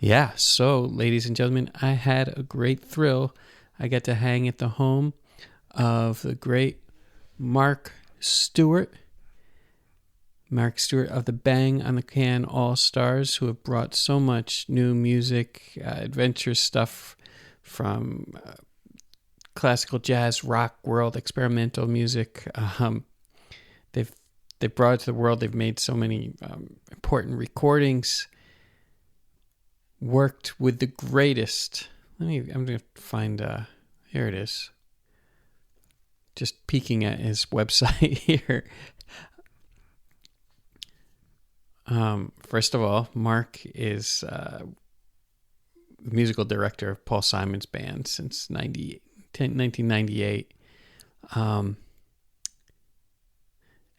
Yeah, so ladies and gentlemen, I had a great thrill. I got to hang at the home of the great Mark Stewart. Mark Stewart of the Bang on the Can All-Stars, who have brought so much new music, adventure stuff from classical jazz, rock, world, experimental music. They've brought it to the world. They've made so many important recordings. Worked with the greatest. I'm going to find, here it is. Just peeking at his website here. First of all, Mark is the musical director of Paul Simon's band since 1998.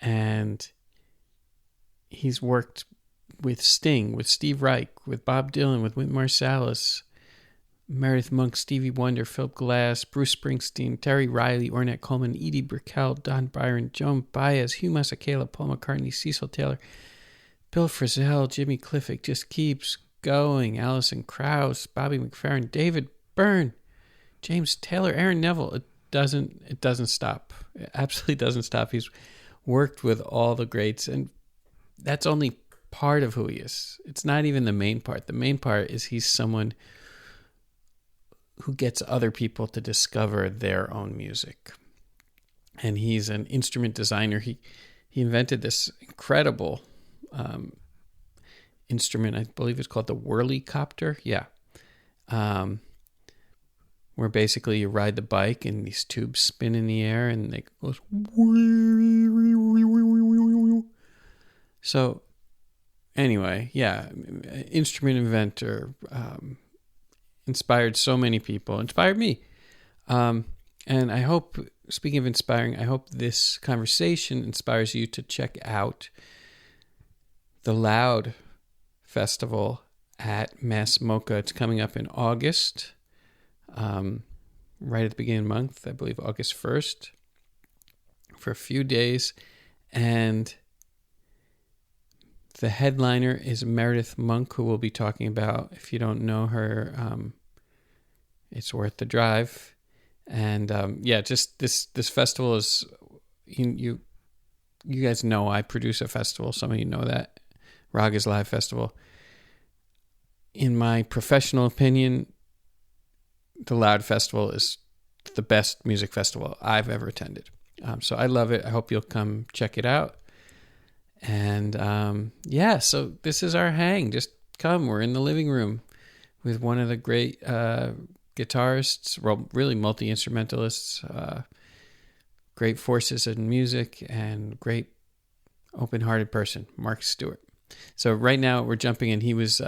And he's worked with Sting, with Steve Reich, with Bob Dylan, with Wynton Marsalis, Meredith Monk, Stevie Wonder, Philip Glass, Bruce Springsteen, Terry Riley, Ornette Coleman, Edie Brickell, Don Byron, Joan Baez, Hugh Masekela, Paul McCartney, Cecil Taylor, Bill Frisell, Jimmy Cliff. It just keeps going. Alison Krauss, Bobby McFerrin, David Byrne, James Taylor, Aaron Neville. It doesn't stop. It absolutely doesn't stop. He's worked with all the greats, and that's only part of who he is. It's not even the main part. The main part is he's someone who gets other people to discover their own music. And he's an instrument designer. He invented this incredible instrument. I believe it's called the Whirly-copter. Yeah. Where basically you ride the bike and these tubes spin in the air and they go. So anyway, yeah, instrument inventor, inspired so many people, inspired me. And I hope, speaking of inspiring, I hope this conversation inspires you to check out the Loud Festival at Mass MoCA. It's coming up in August, right at the beginning of the month, I believe August 1st, for a few days. And the headliner is Meredith Monk, who we'll be talking about. If you don't know her, it's worth the drive. And just this festival is, you guys know I produce a festival. Some of you know that, Raga's Live Festival. In my professional opinion, the Loud Festival is the best music festival I've ever attended. So I love it. I hope you'll come check it out. And so this is our hang. Just come. We're in the living room with one of the great guitarists, well, really multi-instrumentalists, great forces in music, and great open-hearted person, Mark Stewart. So right now we're jumping in. He was,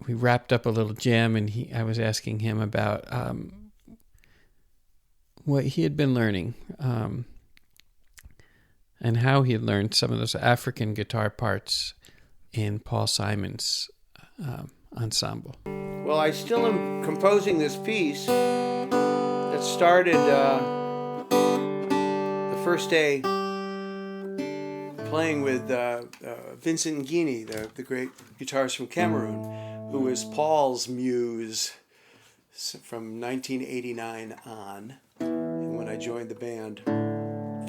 we wrapped up a little jam, and I was asking him about what he had been learning, and how he had learned some of those African guitar parts in Paul Simon's ensemble. Well, I still am composing this piece that started the first day playing with Vincent Guinea, the great guitarist from Cameroon, who was Paul's muse from 1989 on. And when I joined the band,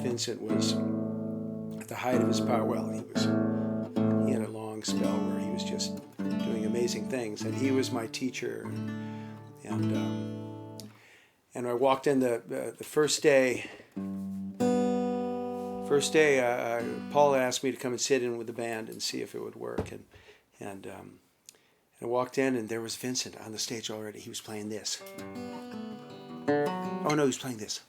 Vincent was at the height of his power. Well, he had a long spell where he was just doing amazing things, and he was my teacher. And I walked in the first day. Paul asked me to come and sit in with the band and see if it would work, and I walked in, and there was Vincent on the stage already. He was playing this. Oh no, he was playing this.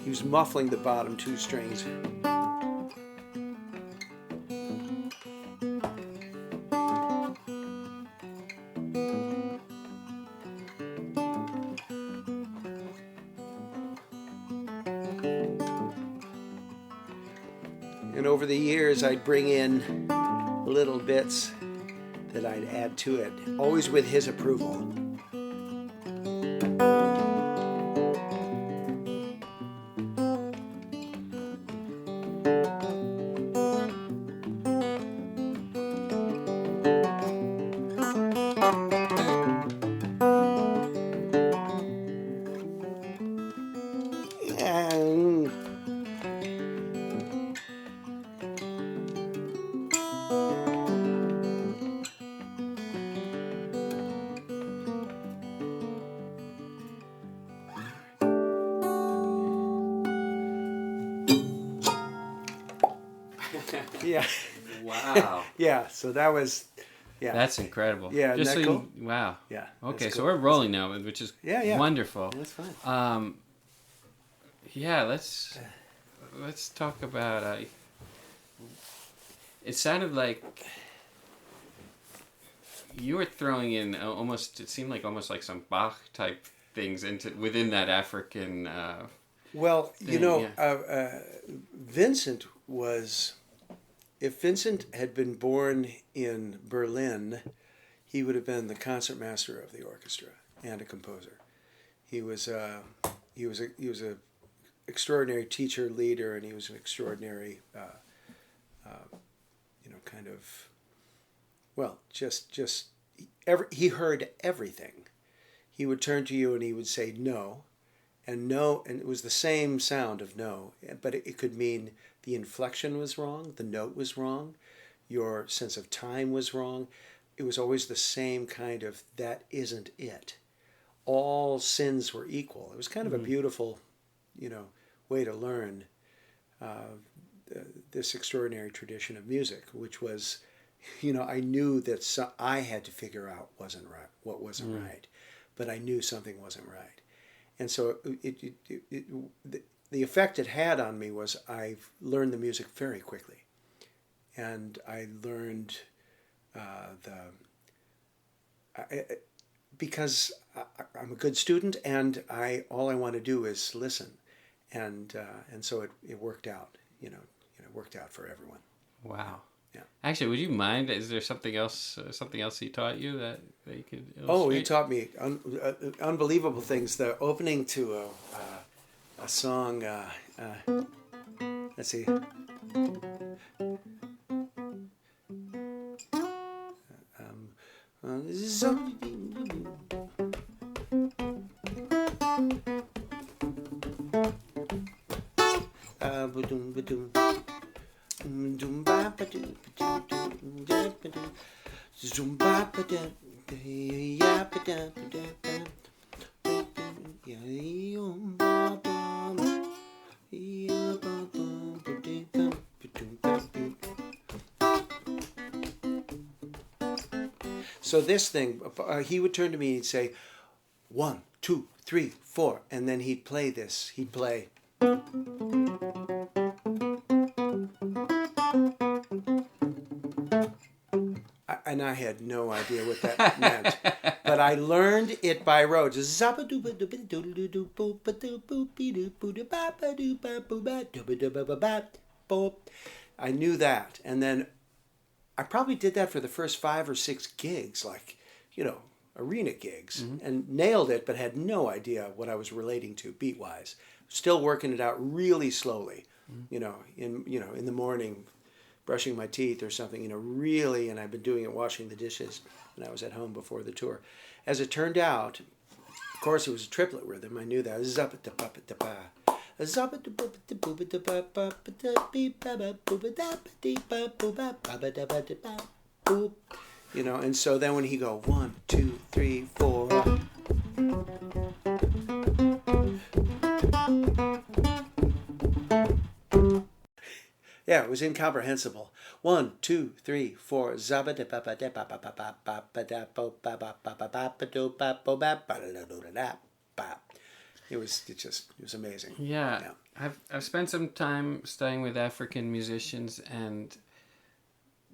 He was muffling the bottom two strings. And over the years, I'd bring in little bits that I'd add to it, always with his approval. And yeah. Wow. Yeah, so that was, yeah. That's incredible. Yeah, Just isn't that cool? Wow. Yeah. Okay, that's so cool. we're rolling now, which is Yeah. wonderful. That's fine. Yeah, let's talk about. It sounded like you were throwing in almost. It seemed like almost like some Bach type things within that African. Well, thing, Vincent was. If Vincent had been born in Berlin, he would have been the concertmaster of the orchestra and a composer. He was a extraordinary teacher, leader, and he was an extraordinary, kind of, well, he heard everything. He would turn to you and he would say no, and it was the same sound of no, but it could mean the inflection was wrong, the note was wrong, your sense of time was wrong. It was always the same kind of, that isn't it. All sins were equal. It was kind of a beautiful, way to learn this extraordinary tradition of music, which was, I knew that I had to figure out what wasn't right, but I knew something wasn't right. And so the effect it had on me was I learned the music very quickly. And I learned because I'm a good student and all I want to do is listen. And so it worked out, it worked out for everyone. Wow. Yeah. Actually, would you mind? Is there something else he taught you that you could illustrate? Oh, he taught me unbelievable things. The opening to a song. Let's see. So this thing, he would turn to me and say, 1, 2, 3, 4, and then he'd play this. He'd play. And I had no idea what that meant, but I learned it by rote. I knew that, and then I probably did that for the first 5 or 6 gigs, arena gigs, and nailed it, but had no idea what I was relating to beat-wise. Still working it out really slowly, in the morning, brushing my teeth or something, really, and I've been doing it washing the dishes when I was at home before the tour. As it turned out, of course, it was a triplet rhythm. I knew that. And so then when he go 1, 2, 3, 4. Yeah, it was incomprehensible. 1, 2, 3, 4. It was amazing. Yeah. I've spent some time studying with African musicians, and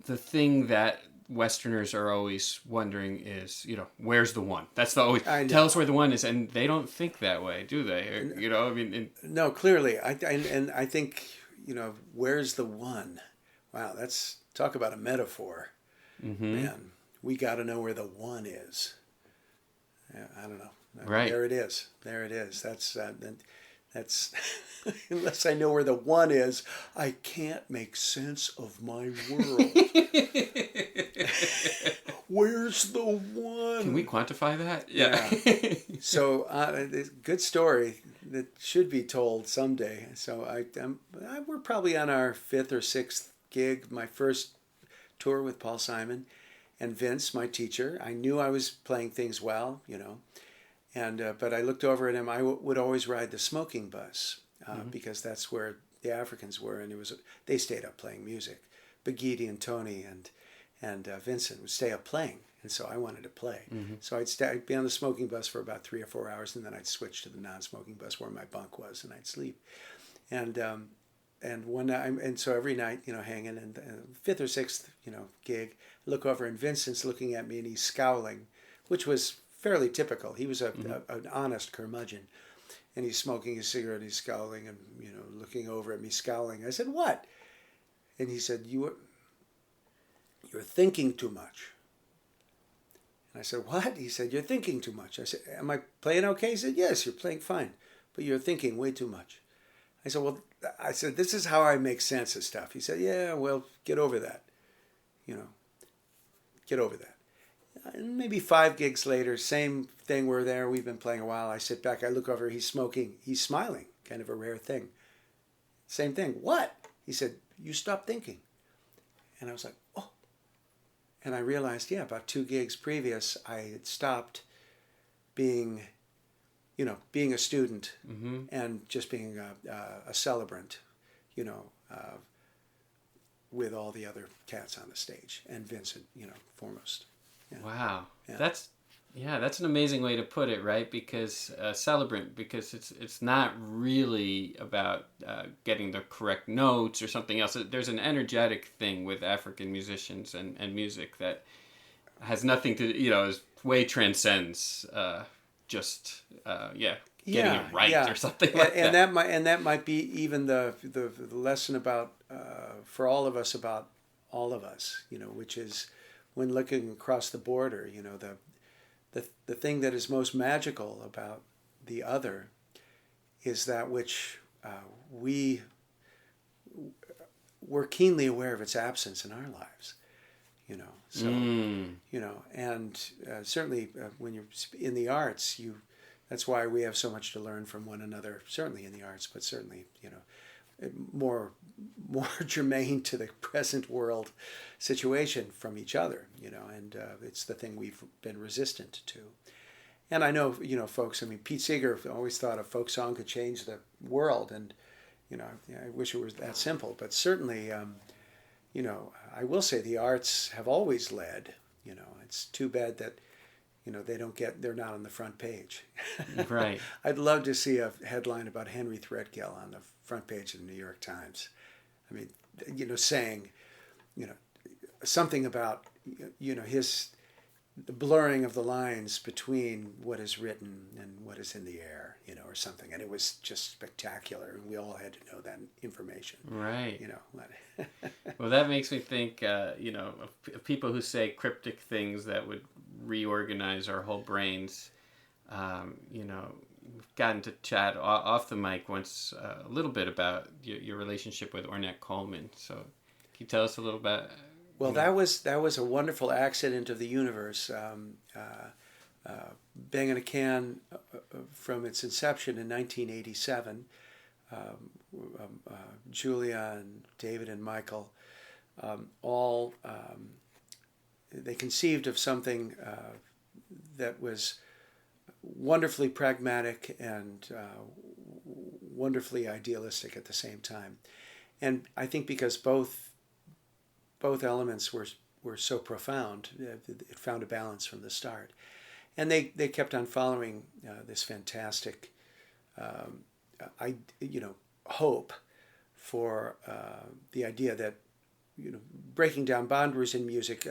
the thing that Westerners are always wondering is, where's the one? That's the always tell us where the one is, and they don't think that way, do they? No, clearly, I think where's the one? Wow, that's talk about a metaphor. Man, we got to know where the one is. Yeah, I don't know. Right. There it is. There it is. That's unless I know where the one is, I can't make sense of my world. Where's the one? Can we quantify that? Yeah. So good story that should be told someday. So we're probably on our 5th or 6th gig. My first tour with Paul Simon and Vince, my teacher. I knew I was playing things well, and but I looked over at him. I would always ride the smoking bus because that's where the Africans were, and they stayed up playing music. Bagiti and Tony and Vincent would stay up playing, and so I wanted to play. So I'd be on the smoking bus for about 3 or 4 hours, and then I'd switch to the non-smoking bus where my bunk was, and I'd sleep. And one night, and so every night, hanging, and 5th or 6th, gig, I look over, and Vincent's looking at me, and he's scowling, which was fairly typical. He was an honest curmudgeon, and he's smoking his cigarette, he's scowling, and looking over at me, scowling. I said, "What?" And he said, "You're thinking too much." And I said, "What?" He said, "You're thinking too much." I said, "Am I playing okay?" He said, "Yes, you're playing fine, but you're thinking way too much." I said, "Well," I said, "this is how I make sense of stuff." He said, "Yeah, well, get over that. Get over that." And maybe 5 gigs later, same thing, we're there, we've been playing a while. I sit back, I look over, he's smoking, he's smiling, kind of a rare thing. Same thing. "What?" He said, "You stopped thinking." And I was like, "Oh." And I realized, about 2 gigs previous, I had stopped being a student and just being a celebrant, with all the other cats on the stage, and Vincent, foremost. Yeah. Wow. Yeah. That's an amazing way to put it, right? Because celebrant, because it's not really about getting the correct notes or something else. There's an energetic thing with African musicians and music that has nothing to, is way transcends getting it right or something like that. That might be even the lesson about for all of us, about all of us, which is when looking across the border, the thing that is most magical about the other is that which we're keenly aware of its absence in our lives, and certainly when you're in the arts, that's why we have so much to learn from one another, certainly in the arts, but certainly, more germane to the present world situation from each other, and it's the thing we've been resistant to. And I know, folks, Pete Seeger always thought a folk song could change the world, and, I wish it was that simple, but certainly, I will say the arts have always led, it's too bad that, they're not on the front page. Right. I'd love to see a headline about Henry Threadgill on the front page of the New York Times. Saying, something about, the blurring of the lines between what is written and what is in the air, or something. And it was just spectacular. And we all had to know that information. Right. Well, that makes me think, of people who say cryptic things that would reorganize our whole brains. We've gotten to chat off the mic once a little bit about your relationship with Ornette Coleman. So can you tell us a little bit? Well, that was a wonderful accident of the universe. Bang in a Can, from its inception in 1987, Julia and David and Michael all they conceived of something that was wonderfully pragmatic and wonderfully idealistic at the same time. And I think because both elements were so profound, it found a balance from the start. And they kept on following this fantastic hope for the idea that breaking down boundaries in music,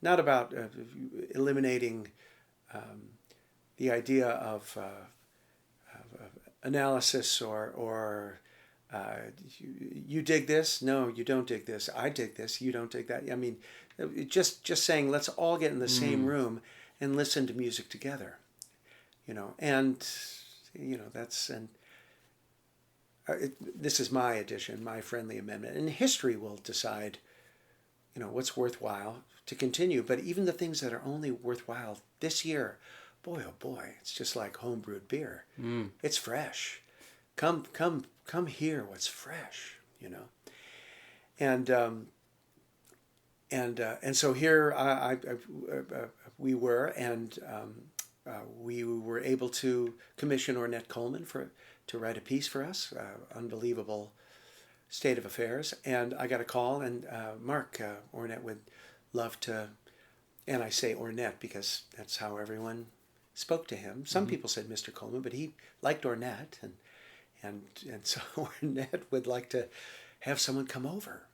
not about eliminating the idea of analysis or you dig this? No, you don't dig this. I dig this. You don't dig that. I mean, just saying, let's all get in the same room and listen to music together. And that's this is my addition, my friendly amendment, and history will decide, what's worthwhile to continue. But even the things that are only worthwhile this year, boy, oh boy, it's just like homebrewed beer. It's fresh. Come hear what's fresh, and so here we were, and we were able to commission Ornette Coleman to write a piece for us. Unbelievable state of affairs, and I got a call, and Mark Ornette would love to, and I say Ornette because that's how everyone spoke to him. Some people said Mr. Coleman, but he liked Ornette, and so Ornette would like to have someone come over,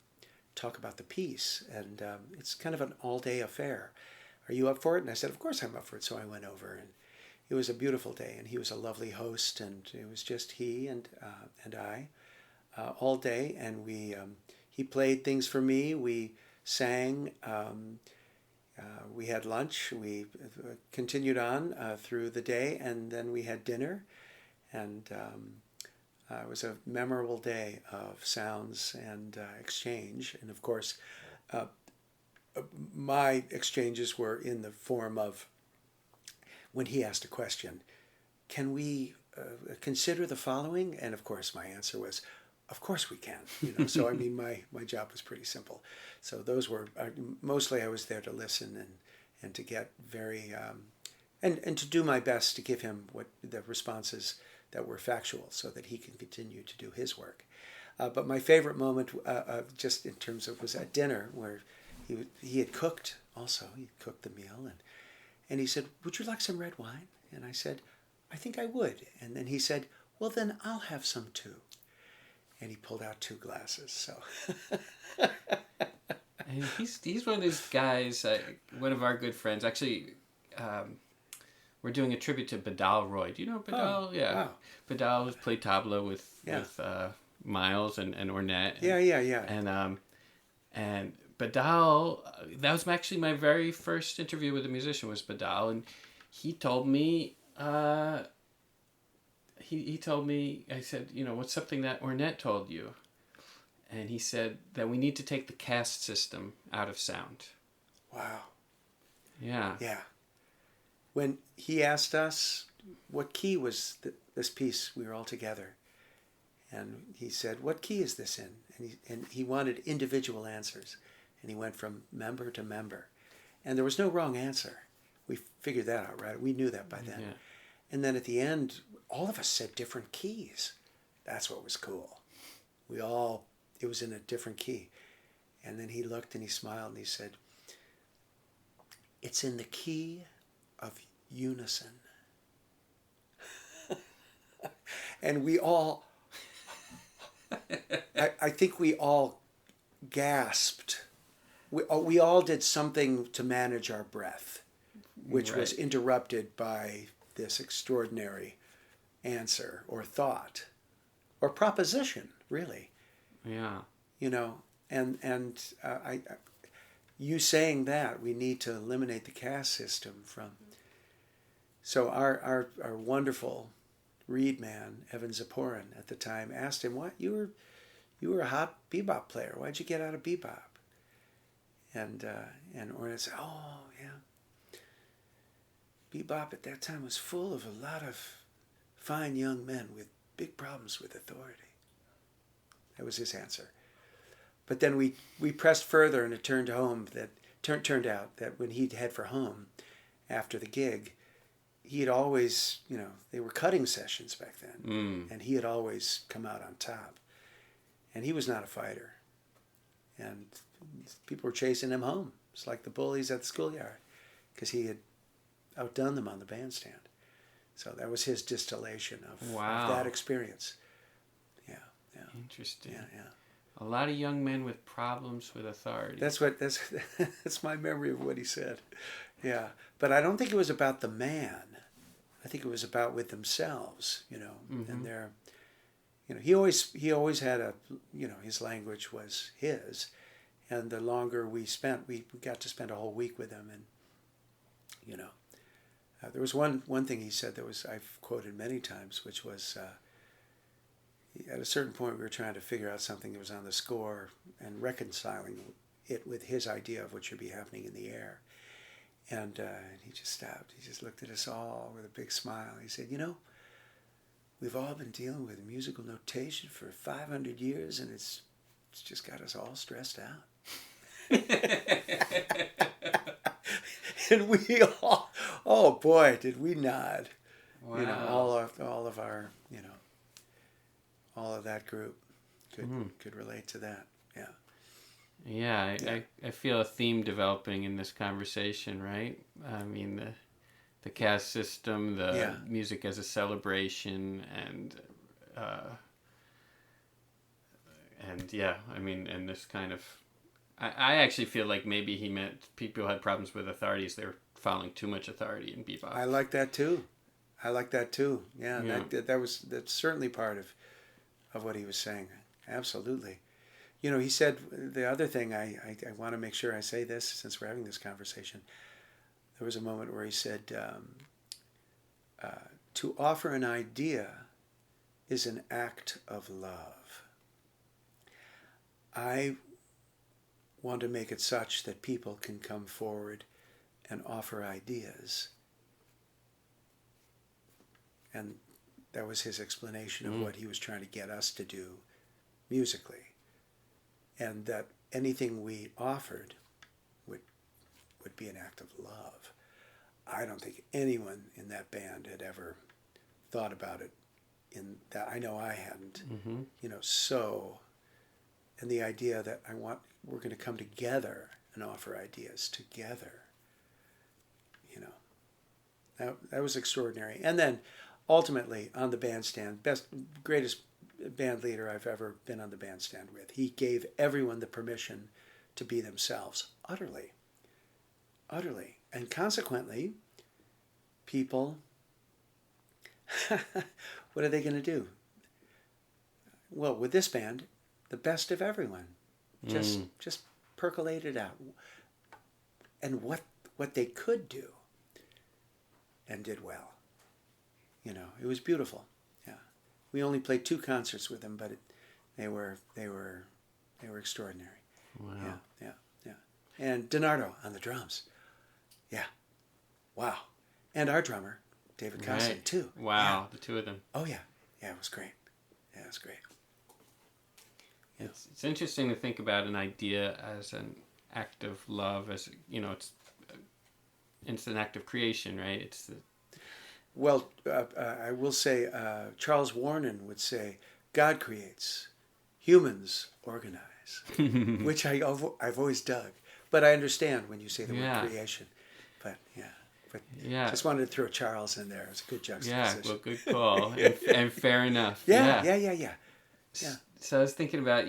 talk about the piece, and it's kind of an all-day affair. Are you up for it? And I said, of course I'm up for it. So I went over, and it was a beautiful day, and he was a lovely host, and it was just he and I all day, and he played things for me. We sang. We had lunch. We continued on through the day, and then we had dinner, and it was a memorable day of sounds and exchange. And of course, my exchanges were in the form of when he asked a question, can we consider the following? And of course, my answer was, of course we can. So I mean, my job was pretty simple. So those were mostly I was there to listen and to get very and to do my best to give him what the responses that were factual, so that he can continue to do his work. But my favorite moment, just in terms of, was at dinner where he had cooked also. He cooked the meal, and he said, "Would you like some red wine?" And I said, "I think I would." And then he said, "Well, then I'll have some too." And he pulled out 2 glasses. So. And he's one of those guys. One of our good friends, actually. We're doing a tribute to Badal Roy. Do you know Badal? Oh, yeah. wow. Badal played tabla with Miles and Ornette. Yeah. And Badal, that was actually my very first interview with a musician, was Badal, and he told me. He told me. I said, what's something that Ornette told you? And he said that we need to take the caste system out of sound. Wow. Yeah. Yeah. When he asked us what key was this piece, we were all together, and he said, "What key is this in?" And he wanted individual answers, and he went from member to member, and there was no wrong answer. We figured that out, right? We knew that by then. Yeah. And then at the end, all of us said different keys. That's what was cool. It was in a different key, and then he looked and he smiled and he said, "It's in the key of unison." And we all, I think we all gasped. We all did something to manage our breath, which was interrupted by this extraordinary answer or thought or proposition, really. Yeah. And you saying that we need to eliminate the caste system from. So our wonderful reed man, Evan Zaporin, at the time asked him, "What, you were a hot bebop player. Why'd you get out of bebop?" And Ornette said, "Oh yeah, bebop at that time was full of a lot of fine young men with big problems with authority." That was his answer. But then we pressed further, and it turned out that when he'd head for home after the gig, he had always, they were cutting sessions back then, and he had always come out on top. And he was not a fighter. And people were chasing him home. It's like the bullies at the schoolyard, because he had outdone them on the bandstand. So that was his distillation of that experience. Yeah. Interesting. Yeah. A lot of young men with problems with authority. That's my memory of what he said. Yeah. But I don't think it was about the man. I think it was about with themselves, and their, he always had his language was his, and the longer we spent, we got to spend a whole week with him, and there was one thing he said that I've quoted many times, which was at a certain point we were trying to figure out something that was on the score and reconciling it with his idea of what should be happening in the air. And he just stopped. He just looked at us all with a big smile. He said, we've all been dealing with musical notation for 500 years, and it's just got us all stressed out. And we all, oh boy, did we nod. Wow. All of our, all of that group could relate to that. Yeah. Yeah, I feel a theme developing in this conversation, right? I mean, the caste system, the music as a celebration, and and this kind of... I actually feel like maybe he meant people had problems with authorities. They were following too much authority in bebop. I like that too. Yeah. That's certainly part of what he was saying. Absolutely. He said the other thing, I want to make sure I say this since we're having this conversation. There was a moment where he said, to offer an idea is an act of love. I want to make it such that people can come forward and offer ideas. And that was his explanation of what he was trying to get us to do musically. And that anything we offered would be an act of love. I don't think anyone in that band had ever thought about it in that. I know I hadn't. And the idea that we're going to come together and offer ideas together. That was extraordinary. And then ultimately on the bandstand, greatest band leader I've ever been on the bandstand with. He gave everyone the permission to be themselves, utterly. And consequently, people, what are they going to do? Well, with this band, the best of everyone. Just percolate it out. And what they could do, and did well. It was beautiful. Yeah. We only played 2 concerts with them, but they were extraordinary. Wow. Yeah. And Donardo on the drums. Yeah. Wow. And our drummer, David Cossin, too. Wow, the 2 of them. Oh, yeah. Yeah, it was great. Yeah, it was great. Yeah. It's interesting to think about an idea as an act of love, as it's an act of creation, right? Well, I will say, Charles Warren would say, God creates, humans organize, which I've always dug. But I understand when you say the word creation. But just wanted to throw Charles in there. It's a good juxtaposition. Yeah, well, good call, and fair enough. Yeah. So I was thinking about,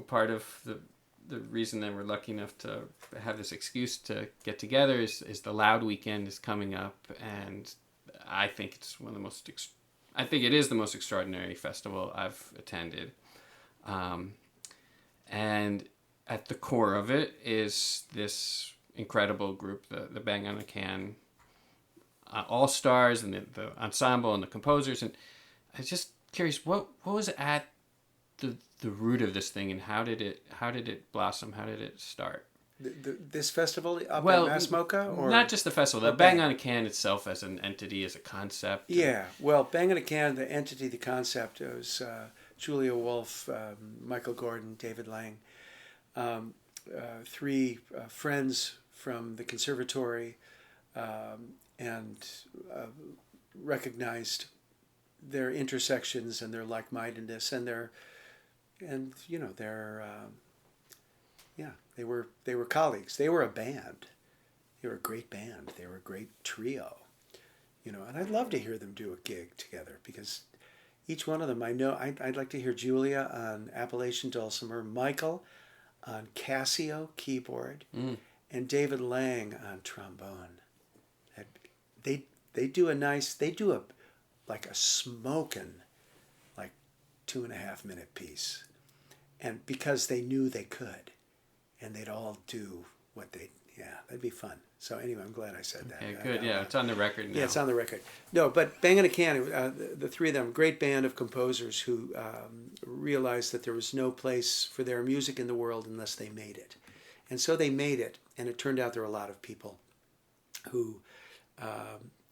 part of the reason that we're lucky enough to have this excuse to get together is the Loud Weekend is coming up, and I think it's one of the most... I think it is the most extraordinary festival I've attended, and at the core of it is this incredible group, the Bang on a Can all stars, and the ensemble and the composers, and I was just curious what was at the root of this thing, and how did it blossom? How did it start? This festival up at Mass MoCA? Or not just the festival, the Bang on a Can itself as an entity, as a concept. Yeah, well, Bang on a Can, the entity, the concept, it was Julia Wolf, Michael Gordon, David Lang, 3 friends from the conservatory, and recognized their intersections and their like-mindedness and they were colleagues. They were a band. They were a great band. They were a great trio. And I'd love to hear them do a gig together, because each one of them, I know, I'd like to hear Julia on Appalachian dulcimer, Michael on Casio keyboard, and David Lang on trombone. They do a smoking, like 2.5 minute piece. And because they knew they could, and they'd all do what that'd be fun. So anyway, I'm glad I said that. Okay, good. Yeah, it's on the record now. Yeah, it's on the record. No, but Bang in a Can, the three of them, great band of composers who realized that there was no place for their music in the world unless they made it. And so they made it, and it turned out there were a lot of people who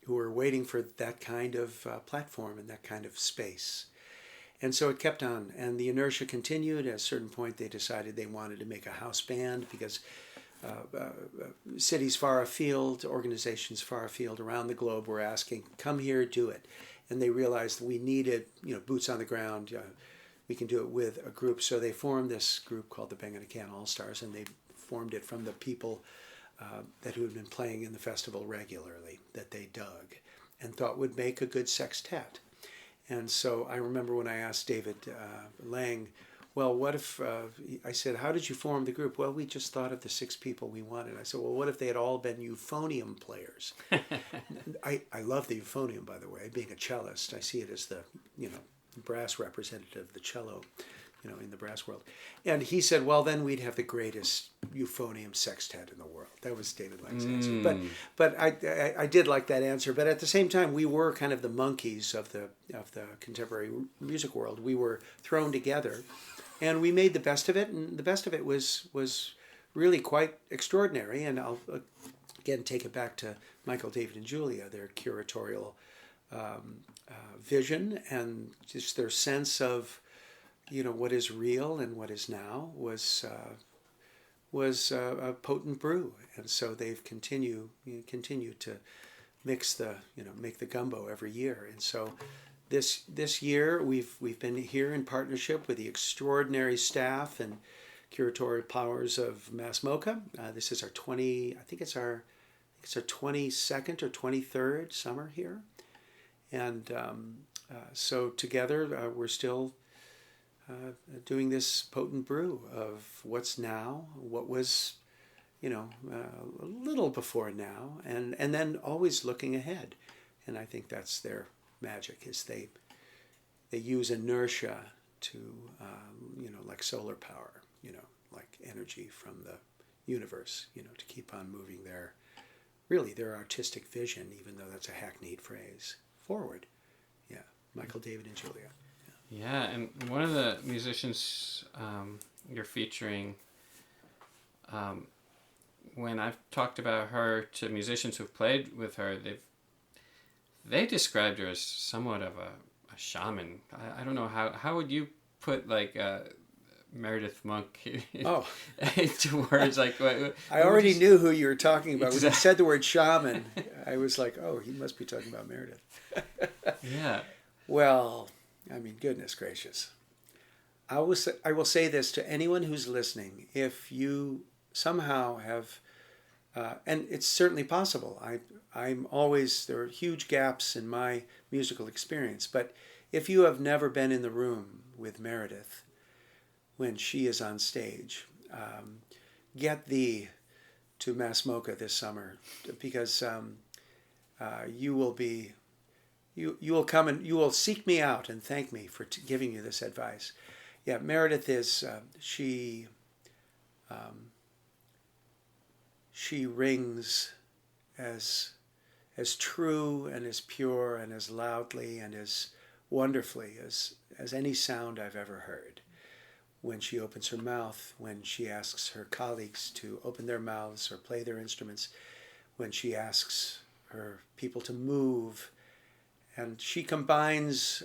were waiting for that kind of platform and that kind of space. And so it kept on, and the inertia continued. At a certain point, they decided they wanted to make a house band because cities far afield, organizations far afield around the globe were asking, come here, do it. And they realized we needed, boots on the ground. We can do it with a group. So they formed this group called the Bang in a Can All-Stars, and they formed it from the people that who had been playing in the festival regularly, that they dug and thought would make a good sextet. And so I remember when I asked David Lang, well, what if, I said, how did you form the group? Well, we just thought of the 6 people we wanted. I said, well, what if they had all been euphonium players? I love the euphonium, by the way. Being a cellist, I see it as the, brass representative, the cello, in the brass world. And he said, well, then we'd have the greatest euphonium sextet in the world. That was David Lang's answer. But I did like that answer. But at the same time, we were kind of the monkeys of the contemporary music world. We were thrown together, and we made the best of it. And the best of it was really quite extraordinary. And I'll again take it back to Michael, David, and Julia, their curatorial vision and just their sense of what is real and what is now was a potent brew, and so they've continued to mix make the gumbo every year. And so this year we've been here in partnership with the extraordinary staff and curatorial powers of Mass MoCA. This is our 22nd or 23rd summer here, and so together we're still doing this potent brew of what's now, what was, a little before now, and then always looking ahead. And I think that's their magic, is they use inertia to, like solar power, like energy from the universe, to keep on moving their artistic vision, even though that's a hackneyed phrase, forward. Yeah, Michael, David, and Julia. Yeah, and one of the musicians you're featuring, when I've talked about her to musicians who've played with her, they described her as somewhat of a shaman. I don't know, how would you put like Meredith Monk into words? Like I already knew who you were talking about. When you said the word shaman, I was like, oh, he must be talking about Meredith. Yeah. Well, I mean, goodness gracious. I will say this to anyone who's listening. If you somehow have, and it's certainly possible, I'm always, there are huge gaps in my musical experience, but if you have never been in the room with Meredith when she is on stage, get thee to Mass MoCA this summer, because you will be... You will come and you will seek me out and thank me for giving you this advice. Yeah, Meredith is she rings as true and as pure and as loudly and as wonderfully as any sound I've ever heard. When she opens her mouth, when she asks her colleagues to open their mouths or play their instruments, when she asks her people to move. And she combines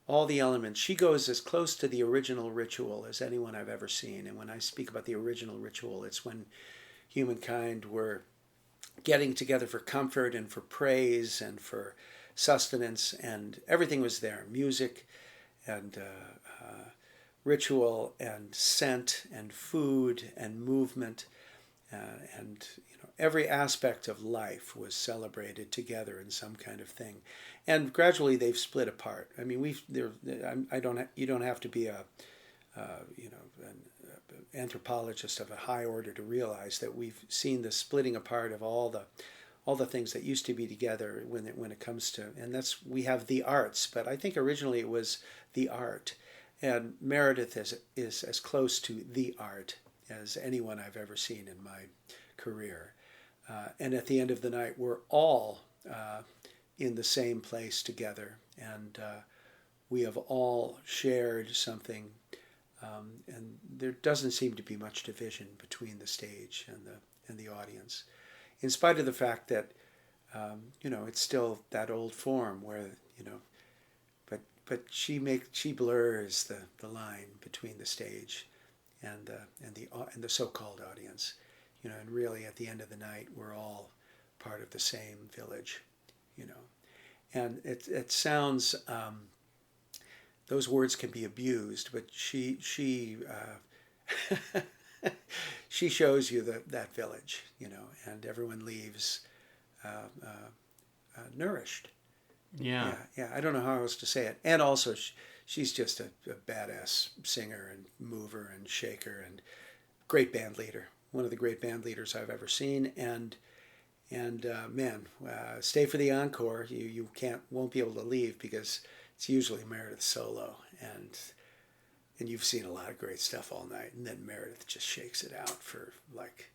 all the elements. She goes as close to the original ritual as anyone I've ever seen. And when I speak about the original ritual, it's when humankind were getting together for comfort and for praise and for sustenance, and everything was there. Music and ritual and scent and food and movement and every aspect of life was celebrated together in some kind of thing, and gradually they've split apart. I mean, you don't have to be an anthropologist of a high order to realize that we've seen the splitting apart of all all the things that used to be together when it comes to, and we have the arts, but I think originally it was the art, and Meredith is as close to the art as anyone I've ever seen in my career. And at the end of the night, we're all in the same place together, and we have all shared something, and there doesn't seem to be much division between the stage and the audience, in spite of the fact that it's still that old form where but she blurs the line between the stage and the so-called audience, and really at the end of the night we're all part of the same village, and it sounds, those words can be abused, but she she shows you that village, and everyone leaves nourished. Yeah. Yeah. I don't know how else to say it. And also, she's just a badass singer and mover and shaker and great band leader. One of the great band leaders I've ever seen. And man, stay for the encore. You won't be able to leave because it's usually Meredith solo, and you've seen a lot of great stuff all night, and then Meredith just shakes it out for like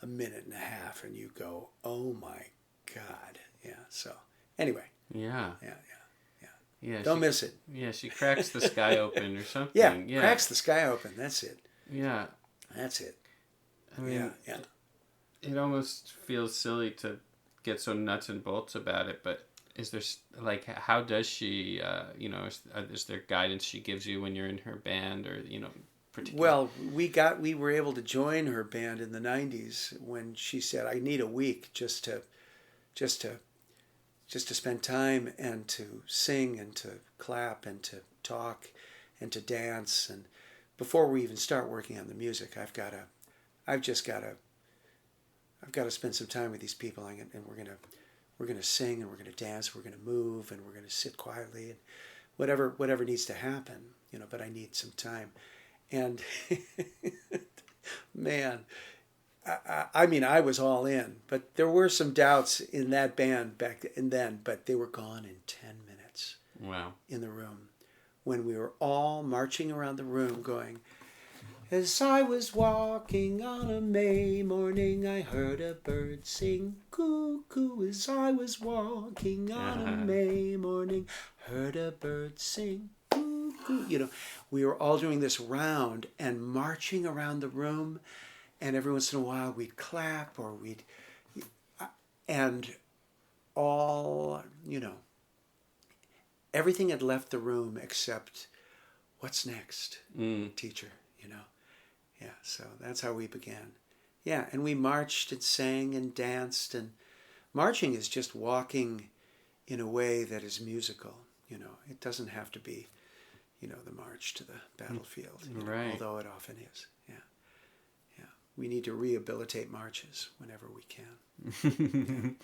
a minute and a half, and you go, "Oh my God!" Yeah. So anyway. Yeah. Yeah. Don't miss it. Yeah, she cracks the sky open or something. Yeah, cracks the sky open. That's it. Yeah. That's it. I mean, yeah. It almost feels silly to get so nuts and bolts about it, but is there, like, how does she, is there guidance she gives you when you're in her band, or, particular? Well, we were able to join her band in the 90s when she said, "I need a week just to spend time and to sing and to clap and to talk and to dance, and before we even start working on the music, I've got to spend some time with these people, and we're gonna sing, and we're gonna dance, we're gonna move, and we're gonna sit quietly, and whatever needs to happen, but I need some time." And man, I mean, I was all in, but there were some doubts in that band back then, but they were gone in 10 minutes. Wow. In the room, when we were all marching around the room going, "As I was walking on a May morning, I heard a bird sing cuckoo. As I was walking on a May morning, heard a bird sing cuckoo." We were all doing this round and marching around the room, and every once in a while we'd clap or and all, everything had left the room except, "What's next, teacher?" Yeah, so that's how we began. Yeah, and we marched and sang and danced, and marching is just walking in a way that is musical. It doesn't have to be, the march to the battlefield, right? Although it often is. Yeah. We need to rehabilitate marches whenever we can.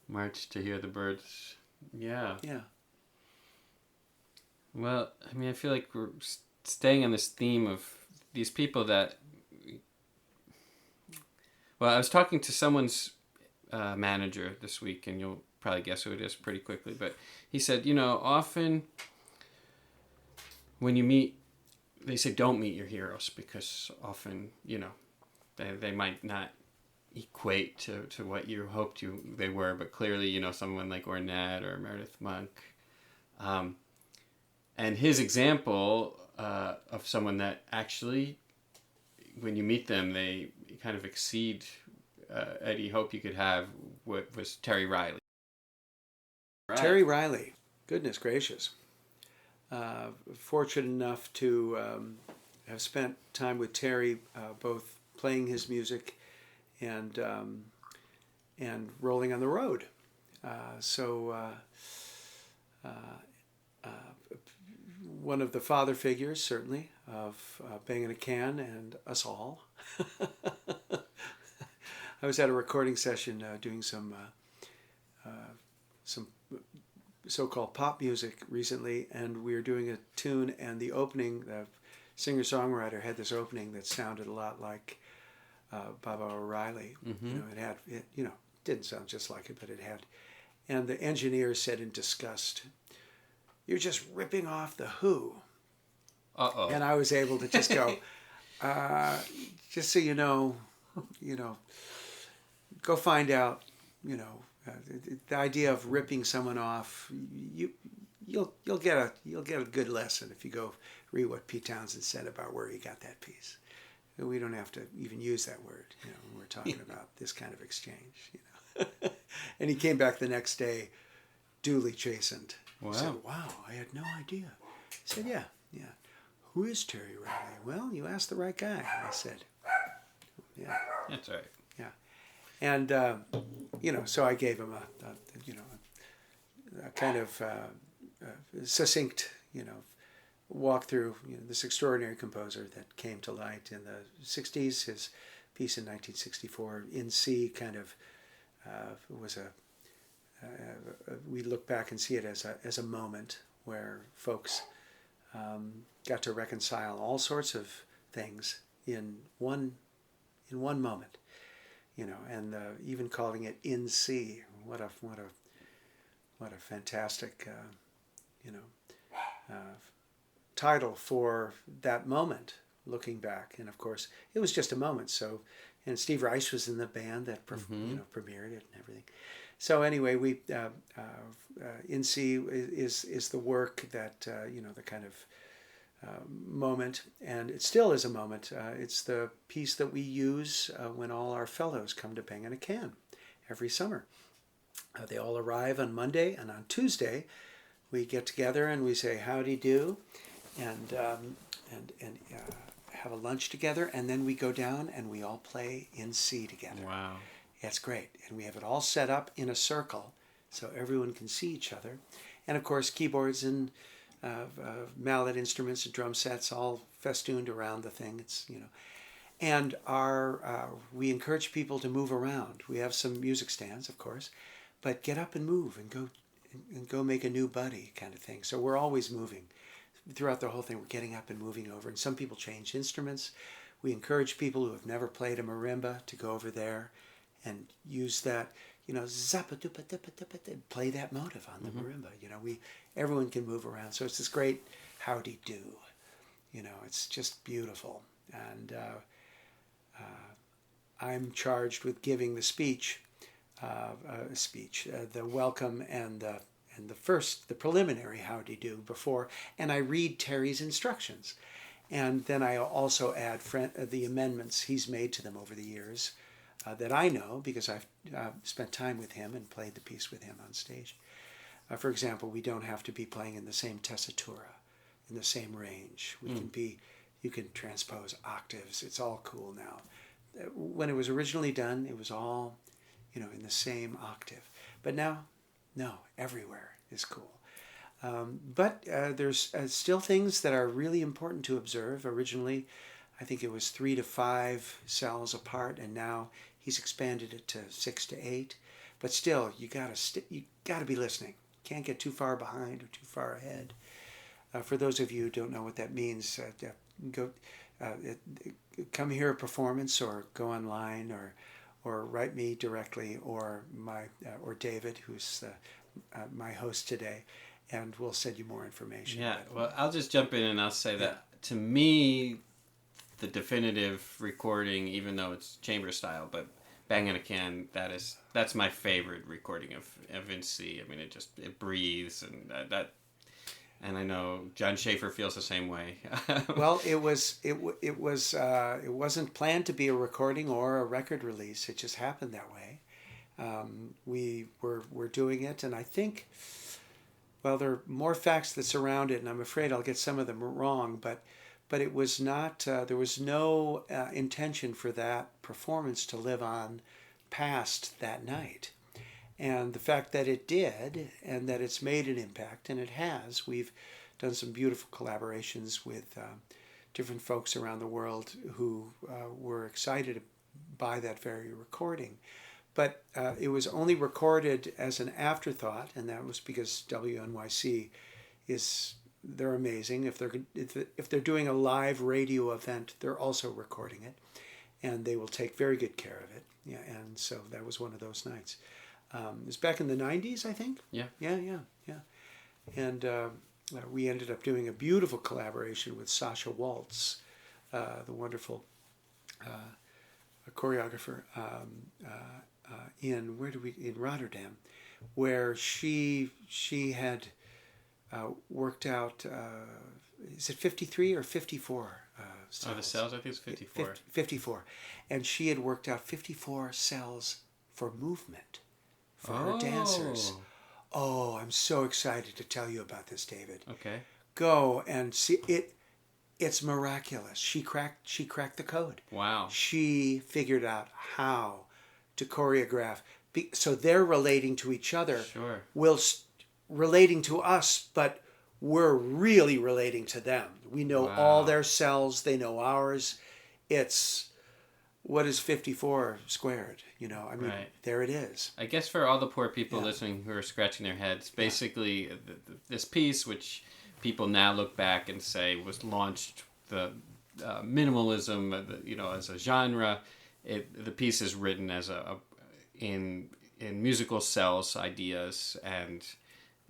March to hear the birds. Yeah. Yeah. Well, I mean, I feel like we're staying on this theme of these people that... Well, I was talking to someone's manager this week, and you'll probably guess who it is pretty quickly, but he said, often when you meet... They say don't meet your heroes because often, they might not equate to what you hoped they were, but clearly, someone like Ornette or Meredith Monk. And his example of someone that actually, when you meet them, they kind of exceed any hope you could have, was Terry Riley. Right. Terry Riley, goodness gracious. Fortunate enough to have spent time with Terry, both playing his music and rolling on the road. One of the father figures, certainly, of Bangin' a Can and us all. I was at a recording session doing some so-called pop music recently, and we were doing a tune, and the opening, the singer-songwriter had this opening that sounded a lot like Baba O'Reilly. Mm-hmm. It had didn't sound just like it, but it had. And the engineer said in disgust, "You're just ripping off the Who." Uh-oh. And I was able to just go, just so you know, go find out, the idea of ripping someone off. You'll get a good lesson if you go read what Pete Townsend said about where he got that piece. We don't have to even use that word, when we're talking about this kind of exchange. And he came back the next day, duly chastened. Wow. He said, "Wow, I had no idea." I said, "Yeah. Who is Terry Riley?" "Well, you asked the right guy." I said, "Yeah." That's right. Yeah. And, so I gave him a kind of succinct, walk through this extraordinary composer that came to light in the 60s. His piece in 1964, In C, kind of was we look back and see it as a moment where folks got to reconcile all sorts of things in one moment, and even calling it In C. What a fantastic title for that moment, looking back. And of course it was just a moment. So, and Steve Reich was in the band that premiered it and everything. So anyway, we In C is the work that the kind of moment, and it still is a moment. It's the piece that we use when all our fellows come to Bang in a Can every summer. They all arrive on Monday, and on Tuesday we get together and we say howdy do, and have a lunch together, and then we go down and we all play In C together. Wow. It's great. And we have it all set up in a circle so everyone can see each other. And of course, keyboards and mallet instruments and drum sets all festooned around the thing. It's, and we encourage people to move around. We have some music stands, of course, but get up and move and go make a new buddy kind of thing. So we're always moving. Throughout the whole thing, we're getting up and moving over. And some people change instruments. We encourage people who have never played a marimba to go over there and use that, play that motive on the marimba. Everyone can move around. So it's this great howdy do. It's just beautiful. And I'm charged with giving the speech, the welcome and the preliminary howdy do before, and I read Terry's instructions. And then I also add the amendments he's made to them over the years that I know because I've spent time with him and played the piece with him on stage. For example, we don't have to be playing in the same tessitura, in the same range. You can transpose octaves. It's all cool now. When it was originally done, it was all, in the same octave. But now, no, everywhere is cool. But there's still things that are really important to observe. Originally, I think it was 3 to 5 cells apart, and now he's expanded it to 6 to 8. But still, you gotta be listening. Can't get too far behind or too far ahead. For those of you who don't know what that means, come hear a performance, or go online, or write me directly, or David, who's my host today, and we'll send you more information. Yeah, well, I'll just jump in and I'll say that to me, the definitive recording, even though it's chamber style, but Bang in a Can, that's my favorite recording of In C. I mean, it breathes, and and I know John Schaefer feels the same way. Well, it wasn't planned to be a recording or a record release. It just happened that way. We're doing it, and I think, well, there are more facts that surround it, and I'm afraid I'll get some of them wrong, but it was not, there was no intention for that performance to live on past that night. And the fact that it did, and that it's made an impact, and it has, we've done some beautiful collaborations with different folks around the world who were excited by that very recording. But it was only recorded as an afterthought, and that was because WNYC they're amazing. If they're doing a live radio event, they're also recording it. and they will take very good care of it. Yeah, and so that was one of those nights. It was back in the 90s, I think. Yeah. And we ended up doing a beautiful collaboration with Sasha Waltz, the wonderful choreographer in Rotterdam, where she had worked out. Is it 53 or 54? Cells? The cells, I think it's 54. 54, and she had worked out 54 cells for movement for her dancers. Oh, I'm so excited to tell you about this, David. Okay. Go and see it. It's miraculous. She cracked the code. Wow. She figured out how to choreograph. So they're relating to each other. Sure. Whilst relating to us, but we're really relating to them. We know all their cells. They know ours. It's, what is 54 squared? Right. There it is. I guess for all the poor people listening who are scratching their heads, basically this piece, which people now look back and say was launched the minimalism, as a genre. The piece is written as in musical cells ideas, and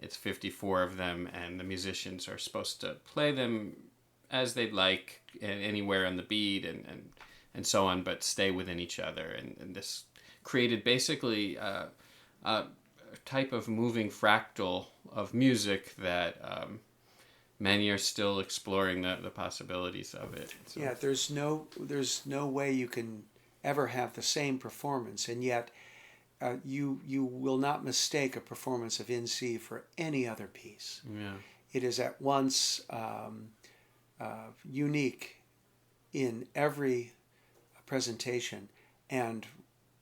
it's 54 of them, and the musicians are supposed to play them as they'd like, anywhere on the beat and so on, but stay within each other. And this created basically a type of moving fractal of music that many are still exploring the possibilities of it. So. Yeah, there's no way you can ever have the same performance, and yet you will not mistake a performance of In C for any other piece. Yeah. It is at once unique in every presentation and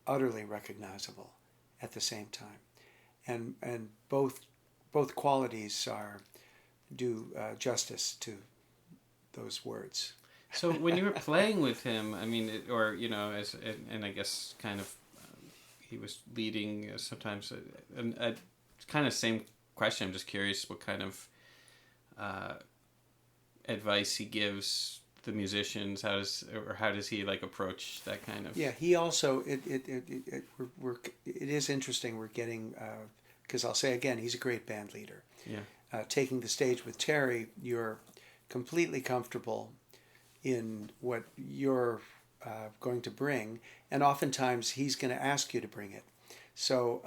utterly recognizable at the same time, and both qualities do justice to those words. So when you were playing with him, I mean, and I guess kind of he was leading sometimes. A kind of same question. I'm just curious what kind of advice he gives the musicians. How does he approach that kind of? Yeah, he also it is interesting. We're getting because I'll say again, he's a great band leader. Yeah. Taking the stage with Terry, you're completely comfortable in what you're going to bring, and oftentimes he's going to ask you to bring it. So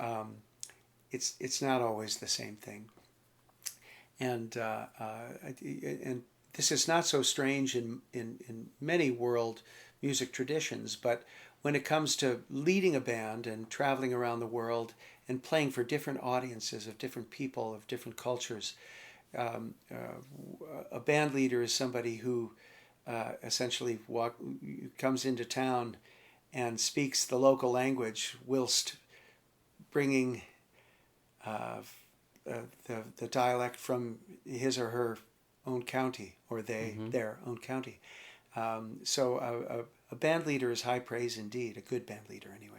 it's not always the same thing, and this is not so strange in many world music traditions, but when it comes to leading a band and traveling around the world and playing for different audiences of different people, of different cultures, a band leader is somebody who essentially comes into town and speaks the local language whilst bringing the dialect from his or her own county, or their own county. So a band leader is high praise indeed, a good band leader anyway.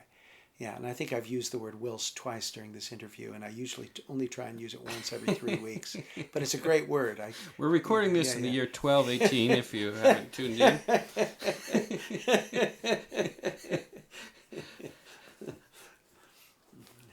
Yeah, and I think I've used the word whilst twice during this interview, and I usually only try and use it once every 3 weeks. But it's a great word. We're recording this in the year 1218, if you haven't tuned in.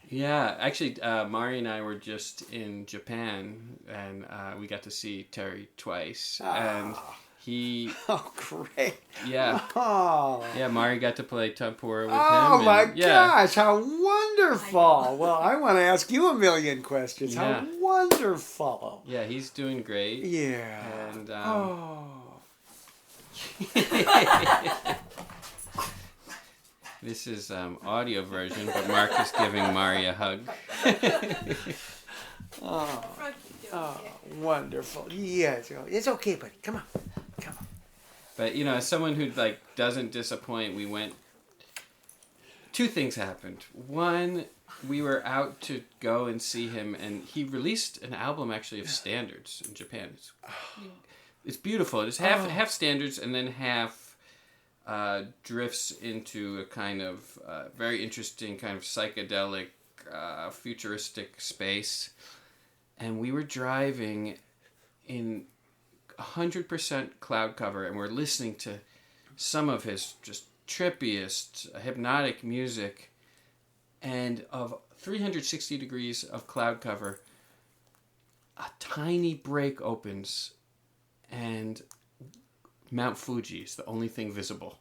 Yeah, actually, Mari and I were just in Japan, and we got to see Terry twice. And he... Oh, great. Yeah. Oh. Yeah, Mari got to play Tempura with him. Oh, my gosh, how wonderful. Well, I want to ask you a million questions. Yeah. How wonderful. Yeah, he's doing great. Yeah. And, this is audio version, but Mark is giving Mari a hug. Oh, wonderful. Yes, it's okay, buddy. Come on. But, as someone who, doesn't disappoint, we went... 2 things happened. One, we were out to go and see him, and he released an album, actually, of standards in Japan. It's beautiful. It's half standards, and then half drifts into a kind of very interesting kind of psychedelic, futuristic space. And we were driving in 100% cloud cover, and we're listening to some of his just trippiest, hypnotic music, and of 360 degrees of cloud cover, a tiny break opens, and Mount Fuji is the only thing visible,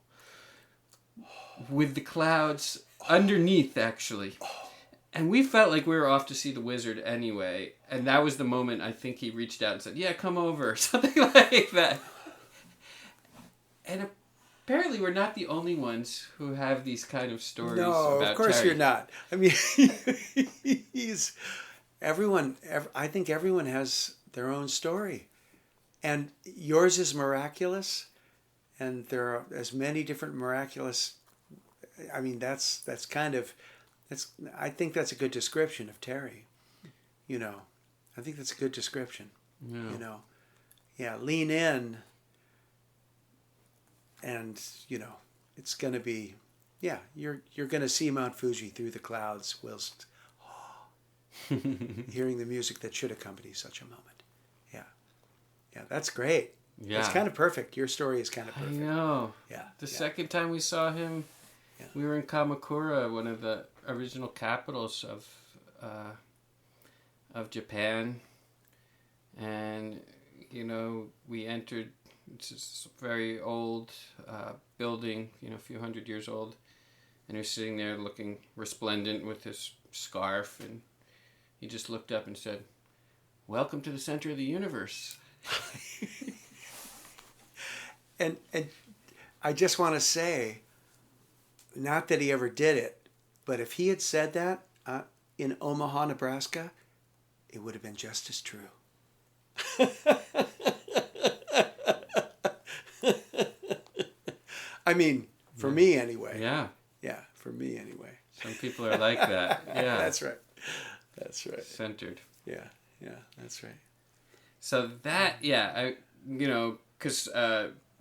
with the clouds underneath, actually. And we felt like we were off to see the wizard anyway, and that was the moment I think he reached out and said, "Yeah, come over," or something like that. And apparently we're not the only ones who have these kind of stories No, about of course Terry. you're not. I mean, I think everyone has their own story. And yours is miraculous. And there are as many different miraculous. I mean, I think that's a good description of Terry. I think that's a good description. Yeah. Yeah, lean in. And, it's going to be, you're going to see Mount Fuji through the clouds whilst hearing the music that should accompany such a moment. Yeah. Yeah, that's great. Yeah. It's kind of perfect. Your story is kind of perfect. I know. Yeah. The second time we saw him, we were in Kamakura, one of the original capitals of Japan. And, we entered this very old building, a few hundred years old. And he was sitting there looking resplendent with his scarf. And he just looked up and said, "Welcome to the center of the universe." And I just want to say, not that he ever did it, but if he had said that in Omaha, Nebraska, it would have been just as true. I mean, for me anyway. Yeah. Yeah, for me anyway. Some people are like that. Yeah. That's right. That's right. Centered. Yeah, that's right. So that, because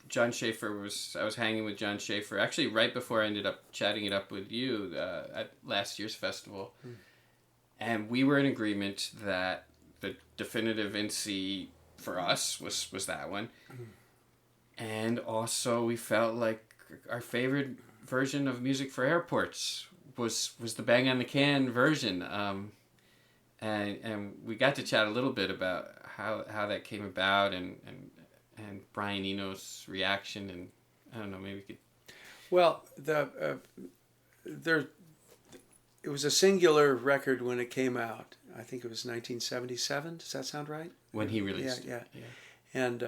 John Schaefer I was hanging with John Schaefer actually right before I ended up chatting it up with you at last year's festival. And we were in agreement that the definitive NC for us was that one. And also we felt like our favorite version of Music for Airports was the Bang on the Can version. And we got to chat a little bit about how that came about and Brian Eno's reaction, and I don't know, maybe we could. Well, it was a singular record when it came out. I think it was 1977. Does that sound right? When he released it. Yeah. And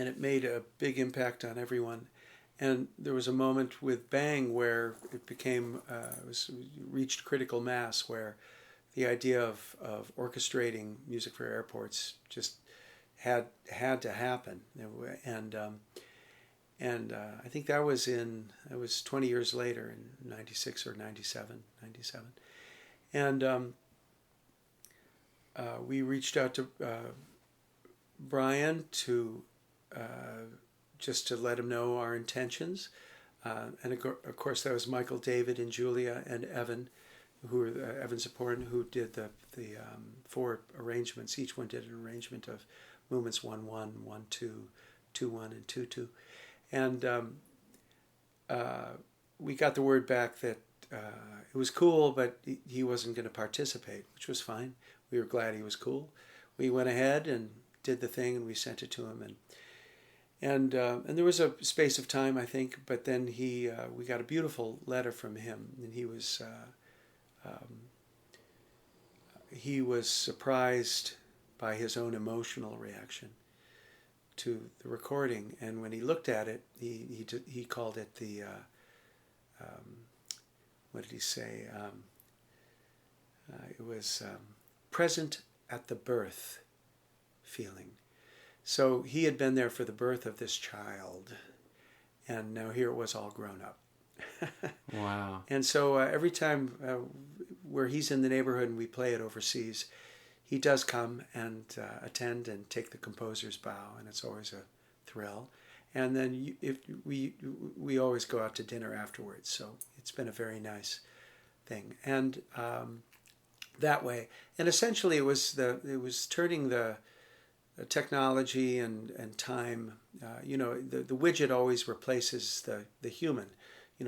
it made a big impact on everyone. And there was a moment with Bang where it became reached critical mass, where the idea of orchestrating Music for Airports just had to happen. And I think that was 20 years later, in 96 or 97. And we reached out to Brian to just to let him know our intentions. And of course that was Michael, David, and Julia, and Evan, who were Evan Zapporin, who did the 4 arrangements. Each one did an arrangement of movements 1-1, 1-2, 2-1, and 2-2. And we got the word back that it was cool, but he wasn't going to participate, which was fine. We were glad he was cool. We went ahead and did the thing, and we sent it to him, and there was a space of time, I think, but then we got a beautiful letter from him, and he was surprised by his own emotional reaction to the recording, and when he looked at it, he called it the what did he say? It was present at the birth feeling. So he had been there for the birth of this child, and now here it was all grown up. Wow. And so every time where he's in the neighborhood and we play it overseas, he does come and attend and take the composer's bow, and it's always a thrill. And then we always go out to dinner afterwards, so it's been a very nice thing. And that way, and essentially it was turning the technology and time, the widget always replaces the human.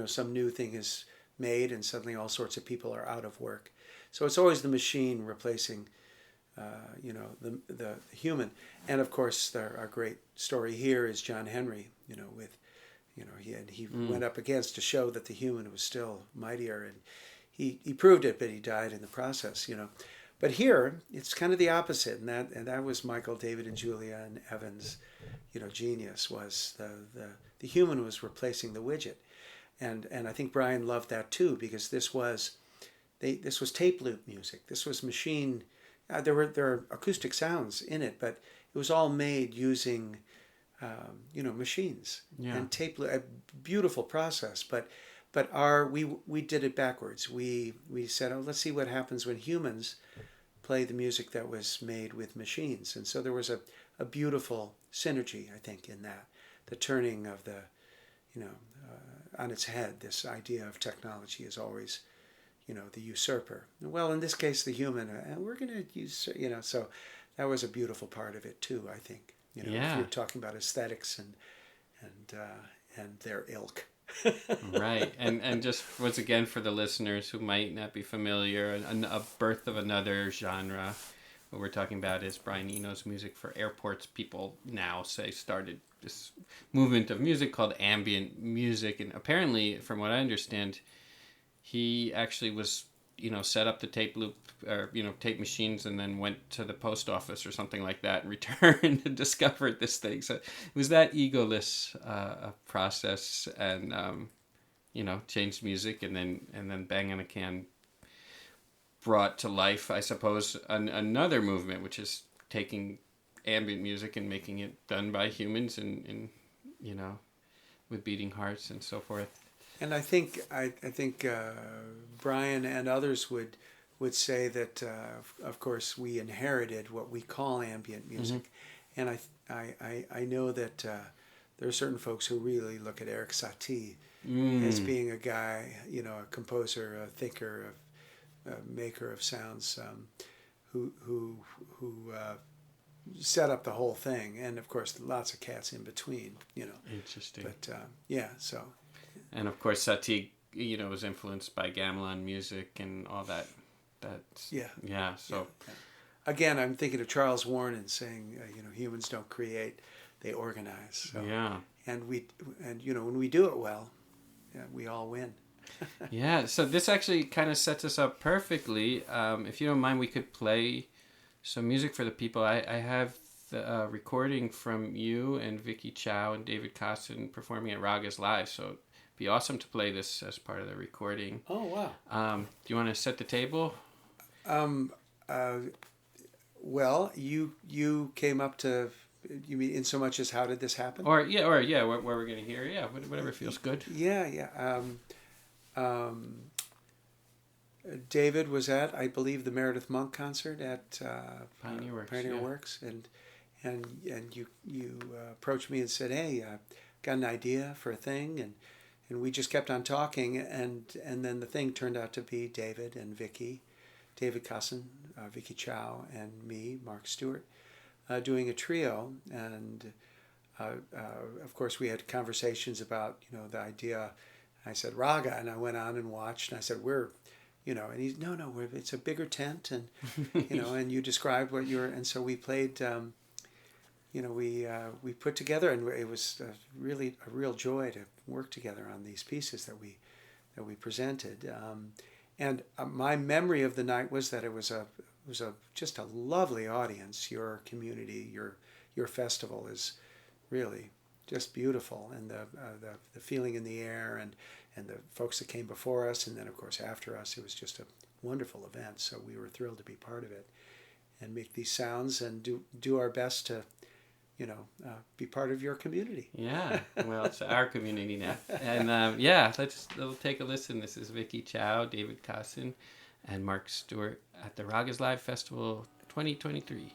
Some new thing is made and suddenly all sorts of people are out of work. So it's always the machine replacing, the human. And of course, our great story here is John Henry, with, he went up against to show that the human was still mightier, and he proved it, but he died in the process, But here, it's kind of the opposite, and that was Michael, David, and Julia and Evan's, genius, was the human was replacing the widget, and I think Brian loved that too, because this was tape loop music. This was machine. There are acoustic sounds in it, but it was all made using, machines and tape loop. A beautiful process, but we did it backwards. We said, oh, let's see what happens when humans play the music that was made with machines. And so there was a beautiful synergy, I think, in that. The turning of the, on its head, this idea of technology is always, the usurper. Well, in this case, the human, and we're going to use, so that was a beautiful part of it too, I think. If you're talking about aesthetics and their ilk. Right, and just once again for the listeners who might not be familiar, a birth of another genre. What we're talking about is Brian Eno's music for airports. People now say started this movement of music called ambient music, and apparently, from what I understand, he actually was, set up the tape loop or tape machines, and then went to the post office or something like that, and returned and discovered this thing. So it was that egoless process, and changed music, and then Bang on a Can brought to life, I suppose, another movement, which is taking ambient music and making it done by humans, and with beating hearts and so forth. And I think Brian and others would say that of course we inherited what we call ambient music, and I know that there are certain folks who really look at Eric Satie as being a guy, a composer, a thinker, a maker of sounds, who set up the whole thing, and of course lots of cats in between, Interesting. But so. And of course, Satie, was influenced by gamelan music and all that. Yeah. So, again, I'm thinking of Charles Warren saying, humans don't create, they organize. So, yeah. And when we do it well, we all win. Yeah. So this actually kind of sets us up perfectly. If you don't mind, we could play some music for the people. I have the recording from you and Vicky Chow and David Costin performing at Raga's Live. So it'd be awesome to play this as part of the recording. Oh, wow. Do you want to set the table? Well, you came up to, you mean in so much as how did this happen? Or what we're going to hear. Yeah, whatever feels good. Yeah. David was at, I believe, the Meredith Monk concert at Pioneer Works, and you approached me and said, "Hey, got an idea for a thing," and we just kept on talking, and then the thing turned out to be David and Vicky, David Cossin, Vicky Chow, and me, Mark Stewart, doing a trio, and of course we had conversations about the idea. I said Raga, and I went on and watched, and I said and he's no, it's a bigger tent, and and you described what you were, and so we played. We put together, and it was really a real joy to work together on these pieces that we presented. And my memory of the night was that it was just a lovely audience. Your community, your festival is really just beautiful, and the feeling in the air, and the folks that came before us, and then of course after us, it was just a wonderful event. So we were thrilled to be part of it and make these sounds and do our best to be part of your community. Yeah, well, it's our community now. And we'll take a listen. This is Vicky Chow, David Cossin, and Mark Stewart at the Ragas Live Festival 2023.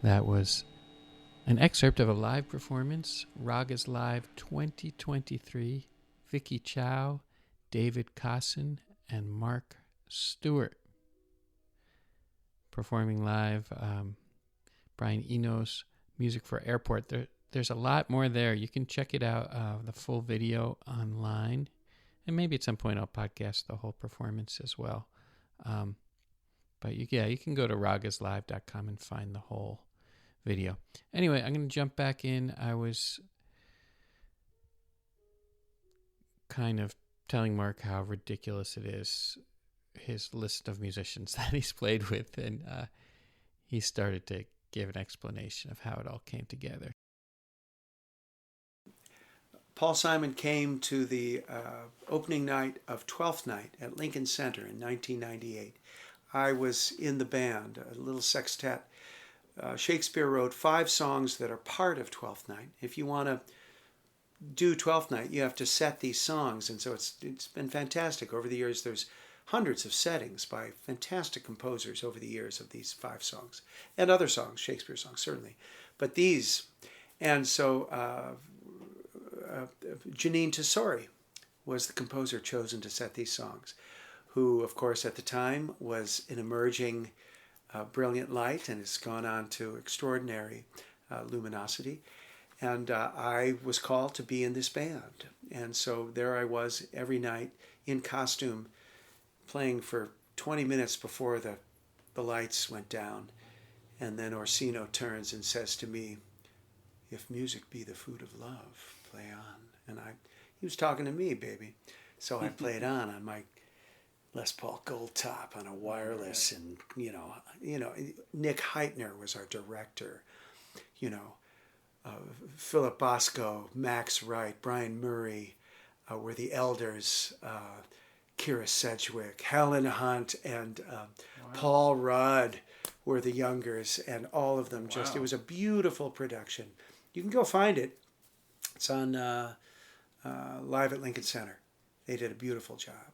That was an excerpt of a live performance, Ragas Live 2023, Vicky Chow, David Cosson, and Mark Stewart. Performing live, Brian Eno's Music for Airport. There's a lot more there. You can check it out, the full video online And maybe at some point I'll podcast the whole performance as well. But you can go to ragaslive.com and find the whole video. Anyway, I'm going to jump back in. I was kind of telling Mark how ridiculous it is, his list of musicians that he's played with, and he started to give an explanation of how it all came together. Paul Simon came to the opening night of Twelfth Night at Lincoln Center in 1998. I was in the band, a little sextet. Shakespeare wrote 5 songs that are part of Twelfth Night. If you want to do Twelfth Night, you have to set these songs, and so it's been fantastic. Over the years, there's hundreds of settings by fantastic composers over the years of these 5 songs. And other songs, Shakespeare songs, certainly. But these, and so Janine Tesori was the composer chosen to set these songs, who, of course, at the time was an emerging brilliant light and has gone on to extraordinary luminosity. And I was called to be in this band. And so there I was every night in costume, playing for 20 minutes before the lights went down. And then Orsino turns and says to me, "If music be the food of love, play on." And he was talking to me, baby. So I played on my Les Paul Gold Top on a wireless, and Nick Heitner was our director. Philip Bosco, Max Wright, Brian Murray were the elders. Kira Sedgwick, Helen Hunt, and Paul Rudd were the youngers, and all of them it was a beautiful production. You can go find it. It's on live at Lincoln Center. They did a beautiful job.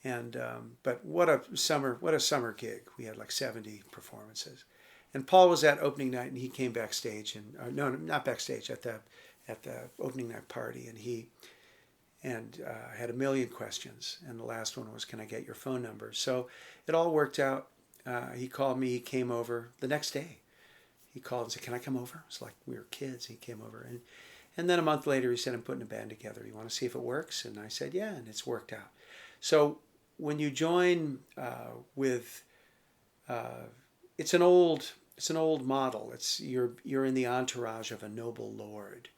And but what a summer gig. We had like 70 performances. And Paul was at opening night, and he came backstage, and no, not backstage, at the opening night party, and he had a million questions. And the last one was, "Can I get your phone number?" So it all worked out. He called me. He came over the next day. He called and said, "Can I come over?" It's like we were kids. He came over, and then a month later he said, "I'm putting a band together. You want to see if it works?" And I said, "Yeah," and it's worked out. So when you join with, it's an old model. You're in the entourage of a noble lord.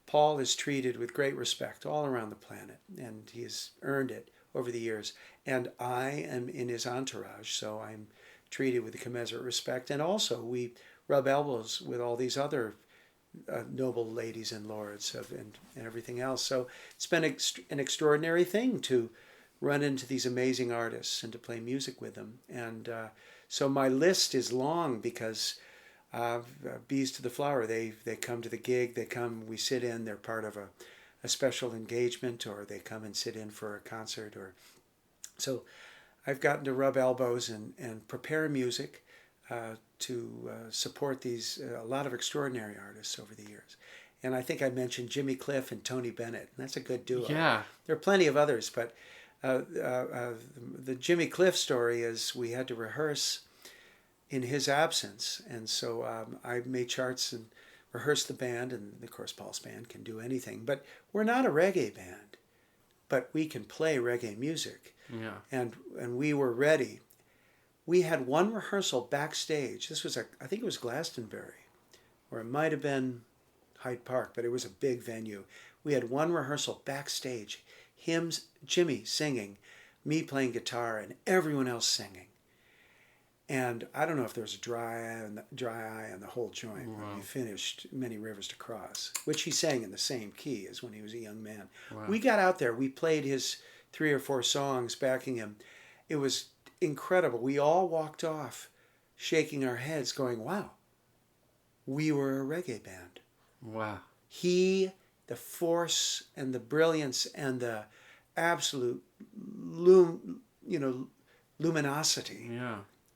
Paul is treated with great respect all around the planet, and he has earned it over the years. And I am in his entourage, so I'm treated with a commensurate respect. And also, we rub elbows with all these other noble ladies and lords and everything else. So it's been an extraordinary thing to run into these amazing artists and to play music with them. And so my list is long because Bees to the Flower, they come to the gig, we sit in, they're part of a special engagement, or they come and sit in for a concert. So I've gotten to rub elbows and prepare music to support a lot of extraordinary artists over the years. And I think I mentioned Jimmy Cliff and Tony Bennett, and that's a good duo. Yeah. There are plenty of others, but the Jimmy Cliff story is we had to rehearse in his absence, and so I made charts and rehearsed the band, and of course Paul's band can do anything, but we're not a reggae band, but we can play reggae music. Yeah. And we were ready. We had one rehearsal backstage. This was I think it was Glastonbury, or it might have been Hyde Park, but it was a big venue. We had one rehearsal backstage, Jimmy singing, me playing guitar, and everyone else singing. And I don't know if there was a dry eye on the whole joint when we finished Many Rivers to Cross, which he sang in the same key as when he was a young man. Wow. We got out there. We played his 3 or 4 songs backing him. It was incredible. We all walked off shaking our heads going, wow, we were a reggae band. Wow. The force and the brilliance and the absolute luminosity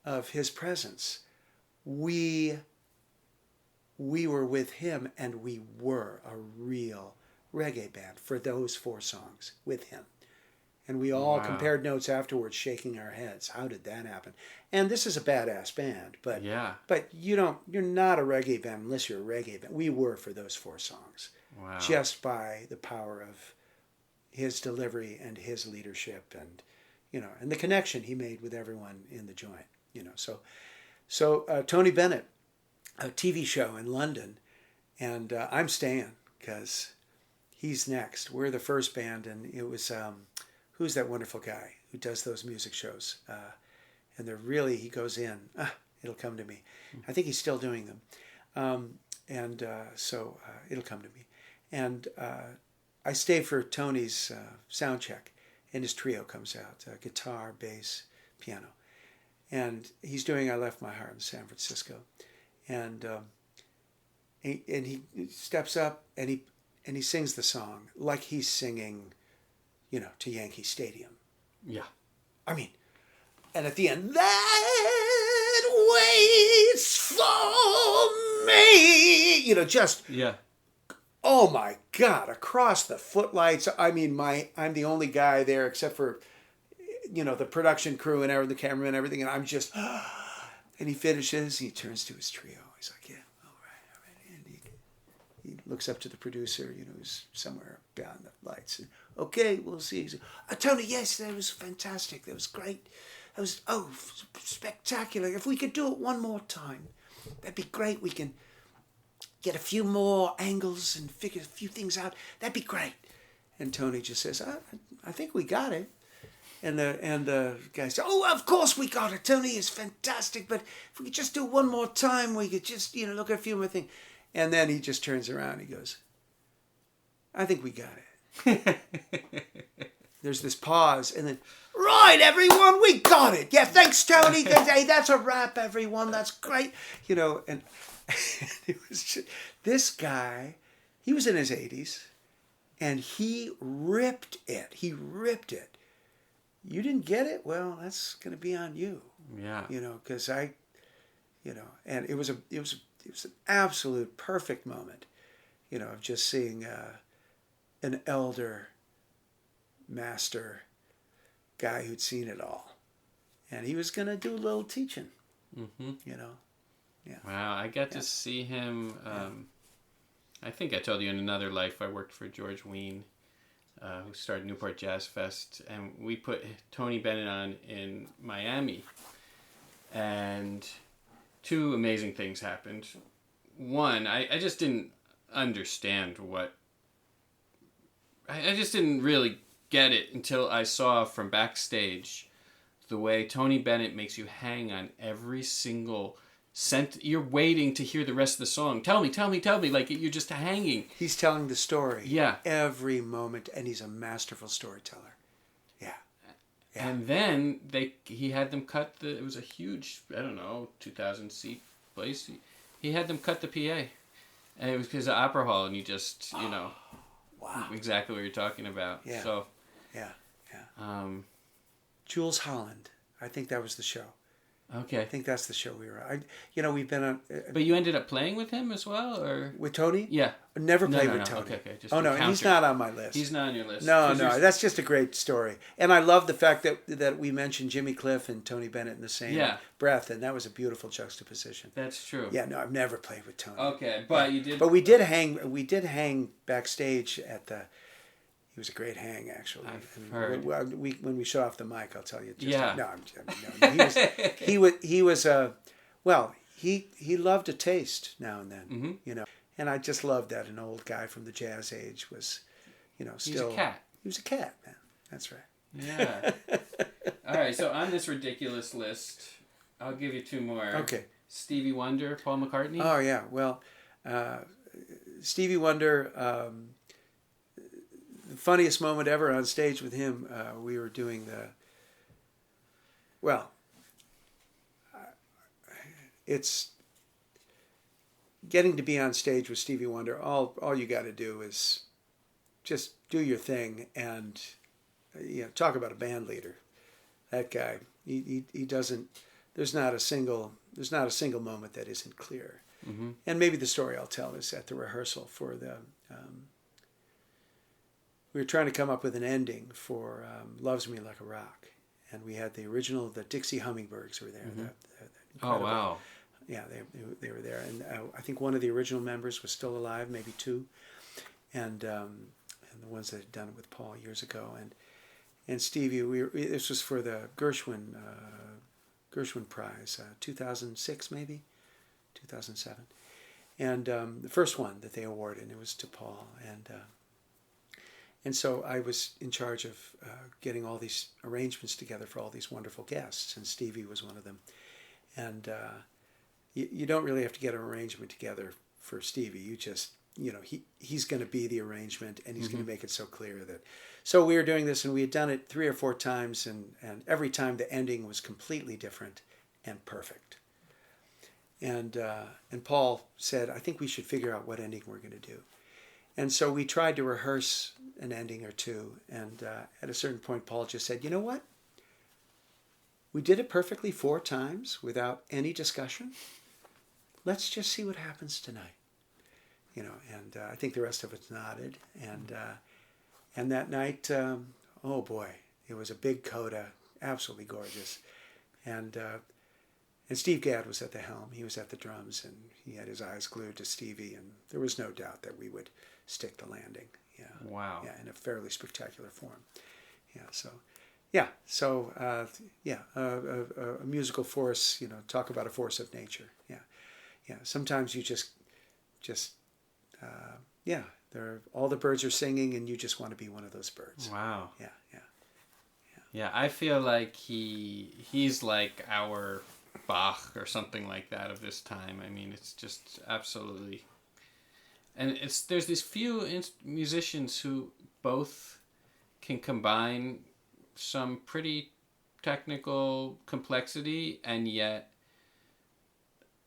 of his presence. We were with him, and we were a real reggae band for those 4 songs with him. And we all compared notes afterwards, shaking our heads. How did that happen? And this is a badass band, but you're not a reggae band unless you're a reggae band. We were for those 4 songs. Wow. Just by the power of his delivery and his leadership, and and the connection he made with everyone in the joint. So Tony Bennett, a TV show in London, and I'm staying because he's next. We're the first band, and it was who's that wonderful guy who does those music shows? And they're really, he goes in. It'll come to me. I think he's still doing them, so it'll come to me. And I stay for Tony's sound check, and his trio comes out: guitar, bass, piano, and he's doing "I Left My Heart in San Francisco," and he steps up and he sings the song like he's singing, to Yankee Stadium. Yeah. I mean, and at the end, that waits for me. Just Yeah. oh my God, across the footlights. I mean, I'm the only guy there except for the production crew and the cameraman and everything, and I'm just. And he finishes. He turns to his trio. He's like, "Yeah, all right," and he looks up to the producer, who's somewhere beyond the lights. And, "Okay, we'll see." He's like, "Tony, yes, that was fantastic. That was great. That was spectacular. If we could do it one more time, that'd be great. We can get a few more angles and figure a few things out. That'd be great." And Tony just says, "I think we got it." And the guy says, "Oh, of course we got it. Tony is fantastic. But if we could just do it one more time, we could just look at a few more things." And then he just turns around and he goes, "I think we got it." There's this pause, and then, "Right, everyone, we got it. Yeah, thanks, Tony. Hey, that's a wrap, everyone. That's great." And it was just, this guy, he was in his 80s, and he ripped it. You didn't get it? Well, that's going to be on you. Yeah. Because and it was an absolute perfect moment, of just seeing an elder master guy who'd seen it all, and he was going to do a little teaching. Mm-hmm. Yeah. Wow, I got to see him. I think I told you in another life I worked for George Wein, who started Newport Jazz Fest, and we put Tony Bennett on in Miami, and two amazing things happened. One, I just didn't understand I just didn't really get it until I saw from backstage the way Tony Bennett makes you hang on every single you're waiting to hear the rest of the song. Tell me. Like, you're just hanging. He's telling the story. Yeah. Every moment, and he's a masterful storyteller. Yeah. And then he had them cut it was a huge, 2,000 seat place. He had them cut the PA. And it was because of Opera Hall, and you just, wow. Exactly what you're talking about. Yeah. So. Yeah. Jules Holland. I think that was the show. Okay. I think that's the show we were on. We've been on... but you ended up playing with him as well, or... With Tony? Yeah. Never played with Tony. Okay. Just and he's not on my list. He's not on your list. No, that's just a great story. And I love the fact that we mentioned Jimmy Cliff and Tony Bennett in the same breath, and that was a beautiful juxtaposition. That's true. Yeah, no, I've never played with Tony. Okay, but you did... But we did hang backstage at the... He was a great hang, actually. I've heard. When we shut off the mic, I'll tell you. Yeah. He was he loved a taste now and then, Mm-hmm. And I just loved that an old guy from the jazz age was, still. He's a cat. He was a cat, man. That's right. Yeah. All right, so on this ridiculous list, I'll give you two more. Okay. Stevie Wonder, Paul McCartney. Oh, yeah. Well, Stevie Wonder... the funniest moment ever on stage with him, we were doing it's getting to be on stage with Stevie Wonder. All you got to do is just do your thing, and talk about a band leader. That guy, he doesn't. There's not a single moment that isn't clear. Mm-hmm. And maybe the story I'll tell is at the rehearsal for the. We were trying to come up with an ending for "Loves Me Like a Rock," and we had the Dixie Hummingbirds were there. Mm-hmm. Oh wow! Yeah, they were there, and I think one of the original members was still alive, maybe two, and and the ones that had done it with Paul years ago. And Stevie, this was for the Gershwin Prize, 2006 maybe, 2007, and the first one that they awarded, and it was to Paul, and so I was in charge of getting all these arrangements together for all these wonderful guests, and Stevie was one of them. And you don't really have to get an arrangement together for Stevie. You just, he's going to be the arrangement, and he's going to make it so clear that. So we were doing this, and we had done it 3 or 4 times, and every time the ending was completely different and perfect. And Paul said, I think we should figure out what ending we're going to do. And so we tried to rehearse an ending or two, and at a certain point, Paul just said, you know what? We did it perfectly 4 times without any discussion. Let's just see what happens tonight. And I think the rest of us nodded. And that night, oh boy, it was a big coda, absolutely gorgeous. And Steve Gadd was at the helm. He was at the drums, and he had his eyes glued to Stevie, and there was no doubt that we would stick the landing. Yeah. Wow. Yeah, in a fairly spectacular form. Yeah. So a musical force. Talk about a force of nature. Yeah. Sometimes you just all the birds are singing, and you just want to be one of those birds. Wow. Yeah. Yeah, I feel like he's like our Bach or something like that of this time. I mean, it's just absolutely, and there's these few musicians who both can combine some pretty technical complexity, and yet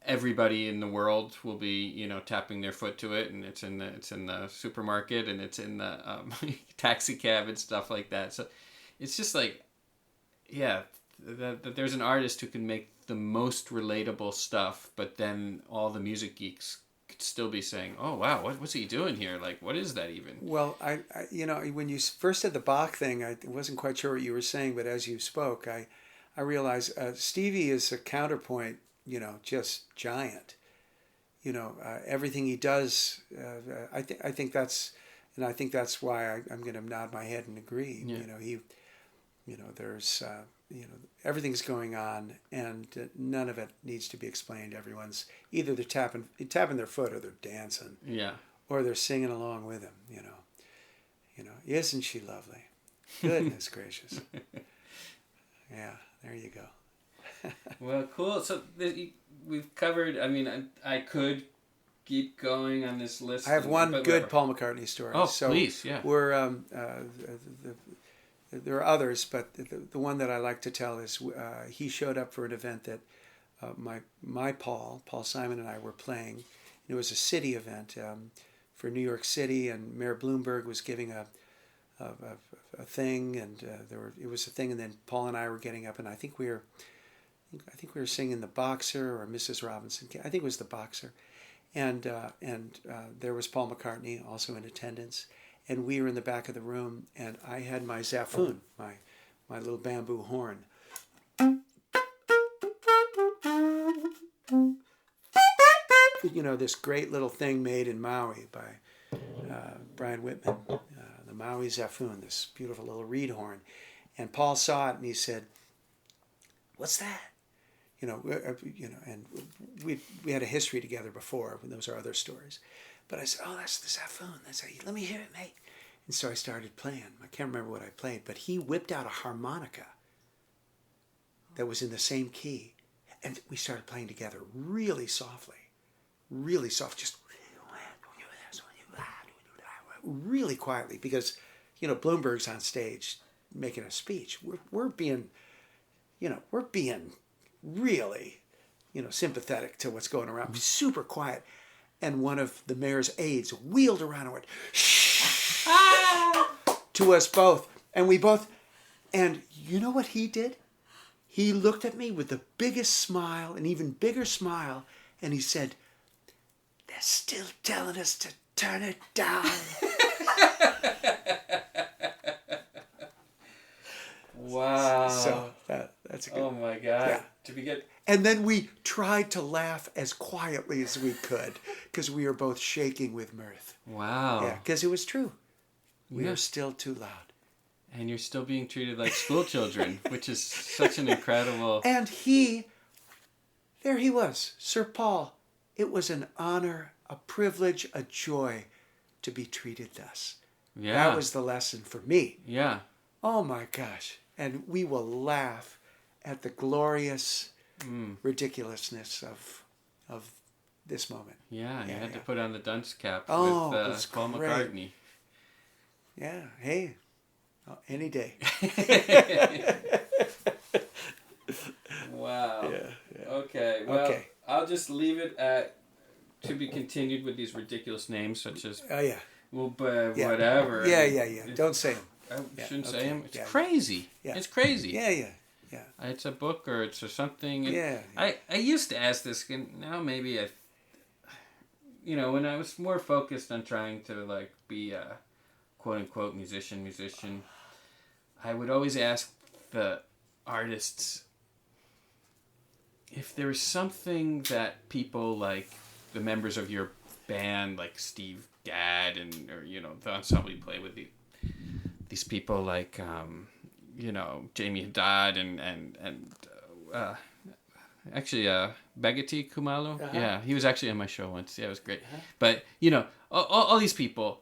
everybody in the world will be tapping their foot to it, and it's in the supermarket, and it's in the taxi cab and stuff like that. So it's just like, yeah, that there's an artist who can make the most relatable stuff, but then all the music geeks could still be saying, "Oh wow, what's he doing here? Like, what is that even?" Well, I when you first said the Bach thing, I wasn't quite sure what you were saying, but as you spoke, I realized Stevie is a counterpoint, just giant. Everything he does, I think that's why I'm going to nod my head and agree. Yeah. There's everything's going on, and none of it needs to be explained. Everyone's either they're tapping their foot, or they're dancing, or they're singing along with him. Isn't she lovely? Goodness gracious. Yeah, there you go. Well, cool. So we've covered. I mean, I could keep going on this list. I have one good whatever. Paul McCartney story. Oh, please, yeah. We're there are others, but the one that I like to tell is he showed up for an event that my Paul Simon and I were playing. It was a city event for New York City, and Mayor Bloomberg was giving a thing, and it was a thing, and then Paul and I were getting up, and I think we were singing The Boxer or Mrs. Robinson. I think it was The Boxer, and there was Paul McCartney also in attendance. And we were in the back of the room, and I had my Zaffoon, my little bamboo horn. This great little thing made in Maui by Brian Whitman, the Maui Zaffoon, this beautiful little reed horn. And Paul saw it, and he said, "What's that?" And we had a history together before, and those are other stories. But I said, "Oh, that's the Zaffoon. Let me hear it, mate." And so I started playing. I can't remember what I played, but he whipped out a harmonica that was in the same key. And we started playing together really softly. Really soft. Just really quietly, because, Bloomberg's on stage making a speech. We're being really, sympathetic to what's going around. Super quiet. And one of the mayor's aides wheeled around and went, "Shh!" to us both. And we both, and you know what he did? He looked at me with the biggest smile, an even bigger smile, and he said, "They're still telling us to turn it down." Wow. So that's a good. Oh my God. Yeah. Did we get? And then we tried to laugh as quietly as we could, because we were both shaking with mirth. Wow. Yeah, because it was true. We are still too loud. And you're still being treated like school children, which is such an incredible... And there he was, Sir Paul. It was an honor, a privilege, a joy to be treated thus. Yeah. That was the lesson for me. Yeah. Oh my gosh. And we will laugh at the glorious ridiculousness of this moment. Yeah, you had to put on the dunce cap with Paul great. McCartney. Yeah, hey, any day. Wow. Yeah. Okay, well, I'll just leave it at to be continued with these ridiculous names such as... Oh, yeah. Well, but whatever. Yeah. Don't say them. I shouldn't say them. It's crazy. Yeah. It's crazy. Yeah. It's a book or it's something. Yeah. I used to ask this, and now maybe when I was more focused on trying to like be a quote unquote musician, I would always ask the artists if there was something that people like the members of your band, like Steve Gadd or the ensemble you play with these people like Jamie Haddad and actually Begati Kumalo. Uh-huh. Yeah, he was actually on my show once. Yeah, it was great. Uh-huh. But all these people,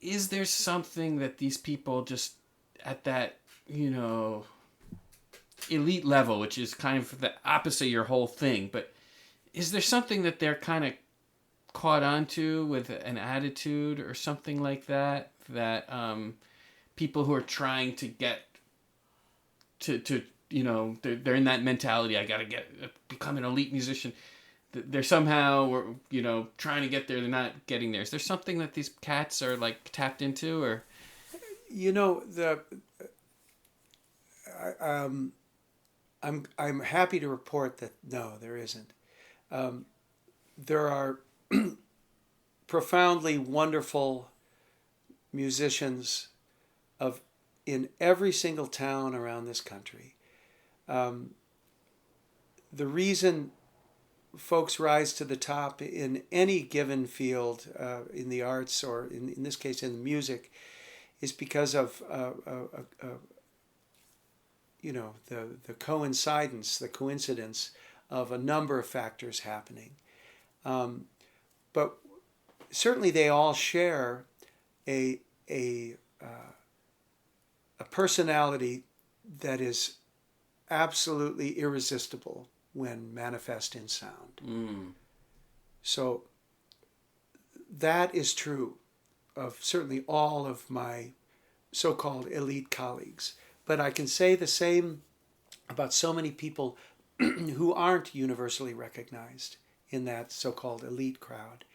is there something that these people just at that elite level, which is kind of the opposite of your whole thing, but is there something that they're kind of caught onto with an attitude or something like that people who are trying to get to they're in that mentality, I gotta become an elite musician, they're somehow trying to get there, they're not getting there. Is there something that these cats are like tapped into? Or I'm happy to report that no, there isn't. There are profoundly wonderful musicians in every single town around this country. The reason folks rise to the top in any given field, in the arts or in this case in music, is because of the coincidence of a number of factors happening. But certainly they all share a personality that is absolutely irresistible when manifest in sound. So that is true of certainly all of my so-called elite colleagues. But I can say the same about so many people who aren't universally recognized in that so-called elite crowd.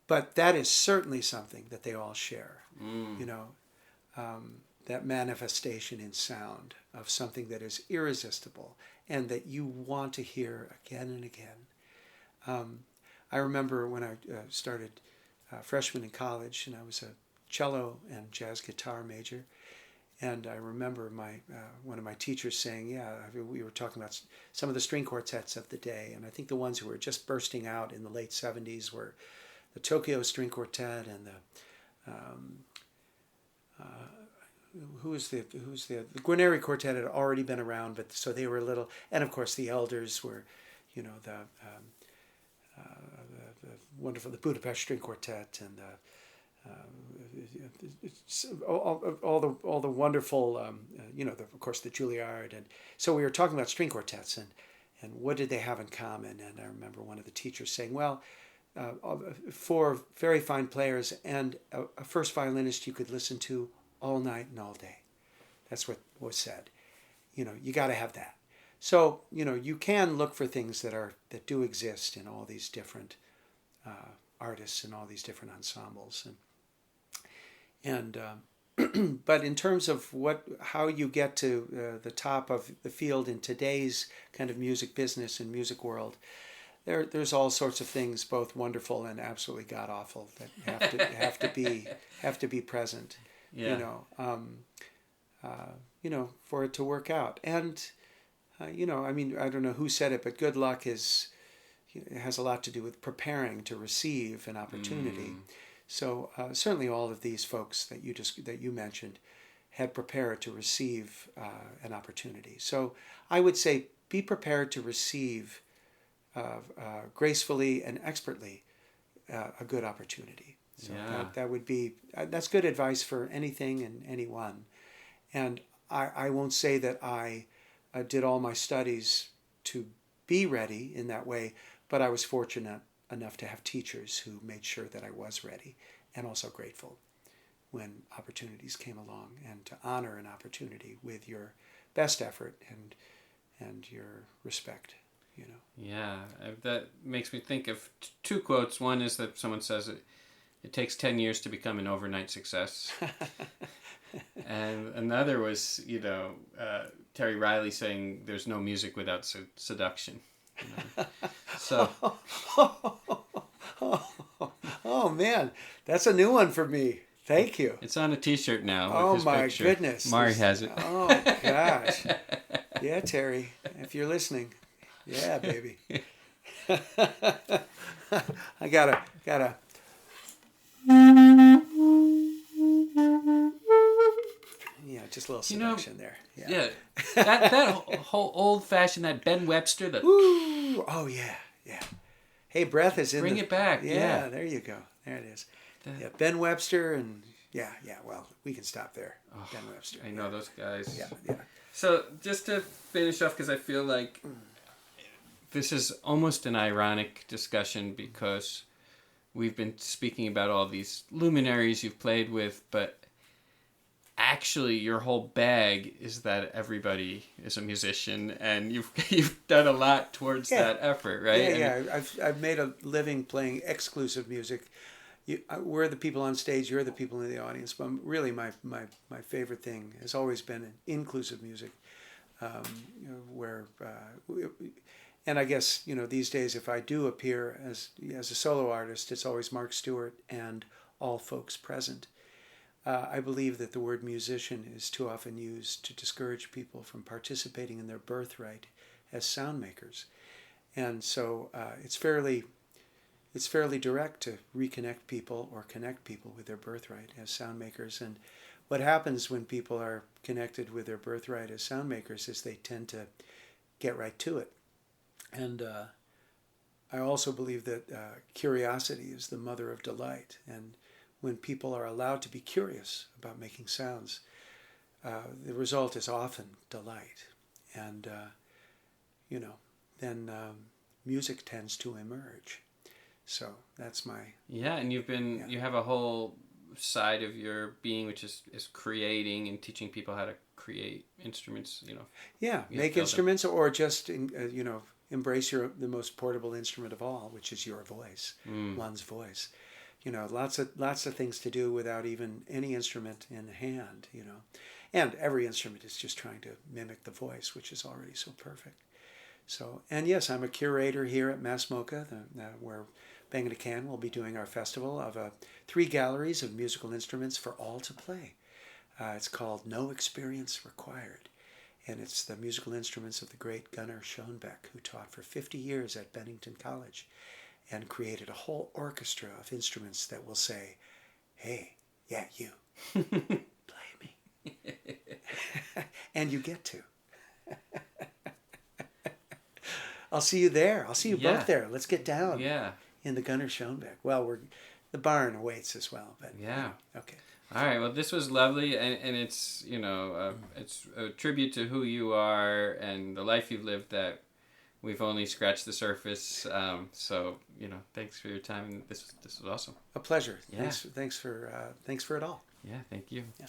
But that is certainly something that they all share. That manifestation in sound of something that is irresistible and that you want to hear again and again. I remember when I started freshman in college, and I was a cello and jazz guitar major. And I remember one of my teachers saying, we were talking about some of the string quartets of the day, and I think the ones who were just bursting out in the late 70s were the Tokyo String Quartet and the Guarneri Quartet had already been around, but so they were a little, and of course the elders were, the wonderful the Budapest String Quartet and all the wonderful, of course the Juilliard, and so we were talking about string quartets and what did they have in common. And I remember one of the teachers saying, well, 4 very fine players and a first violinist you could listen to all night and all day. That's what was said. You got to have that. So you can look for things that do exist in all these different artists and all these different ensembles and but in terms of how you get to the top of the field in today's kind of music business and music world, there's all sorts of things, both wonderful and absolutely god awful, that have to be present. Yeah. For it to work out. And I don't know who said it, but good luck has a lot to do with preparing to receive an opportunity. So certainly all of these folks that you mentioned had prepared to receive an opportunity. So I would say be prepared to receive gracefully and expertly a good opportunity. So that would be that's good advice for anything and anyone. And I won't say that I did all my studies to be ready in that way, but I was fortunate enough to have teachers who made sure that I was ready, and also grateful when opportunities came along, and to honor an opportunity with your best effort and your respect. Yeah, that makes me think of two quotes. One is that someone says it takes 10 years to become an overnight success. And another was, Terry Riley saying there's no music without seduction. So. Oh, man, that's a new one for me. Thank you. It's on a T-shirt now. Oh, with his my picture. goodness. Mari has it. Oh, gosh. Yeah, Terry, if you're listening. Yeah, baby. I gotta. Yeah, just a little seduction there. Yeah. That whole old-fashioned, that Ben Webster. Ooh, oh, yeah. Hey, breath is in Bring it back. Yeah, there you go. There it is. Yeah, Ben Webster and well, we can stop there. Ben Webster. I know those guys. Yeah. So just to finish off, because I feel like this is almost an ironic discussion because we've been speaking about all these luminaries you've played with, but actually your whole bag is that everybody is a musician, and you've done a lot towards that effort, right? Yeah. I've made a living playing exclusive music. We're the people on stage, you're the people in the audience. But really, my favorite thing has always been inclusive music, and I guess these days, if I do appear as a solo artist, it's always Mark Stewart and all folks present. I believe that the word musician is too often used to discourage people from participating in their birthright as sound makers, and so it's fairly direct to reconnect people or connect people with their birthright as sound makers. And what happens when people are connected with their birthright as sound makers is they tend to get right to it. And I also believe that curiosity is the mother of delight. And when people are allowed to be curious about making sounds, the result is often delight. And, then music tends to emerge. So that's my... Yeah, and you have a whole side of your being, which is creating and teaching people how to create instruments, Yeah, make instruments or just, embrace the most portable instrument of all, which is your voice, one's voice. Lots of things to do without even any instrument in hand, And every instrument is just trying to mimic the voice, which is already so perfect. So, and yes, I'm a curator here at Mass MoCA, where Banging a Can will be doing our festival of 3 galleries of musical instruments for all to play. It's called No Experience Required. And it's the musical instruments of the great Gunnar Schoenbeck, who taught for 50 years at Bennington College and created a whole orchestra of instruments that will say, hey, yeah, you, play me. And you get to. I'll see you there. I'll see you both there. Let's get down. Yeah. In the Gunnar Schoenbeck. Well, the barn awaits as well. But yeah. Okay. All right. Well, this was lovely, and it's it's a tribute to who you are and the life you've lived that we've only scratched the surface. So thanks for your time. This was awesome. A pleasure. Yeah. Thanks for it all. Yeah. Thank you. Yeah.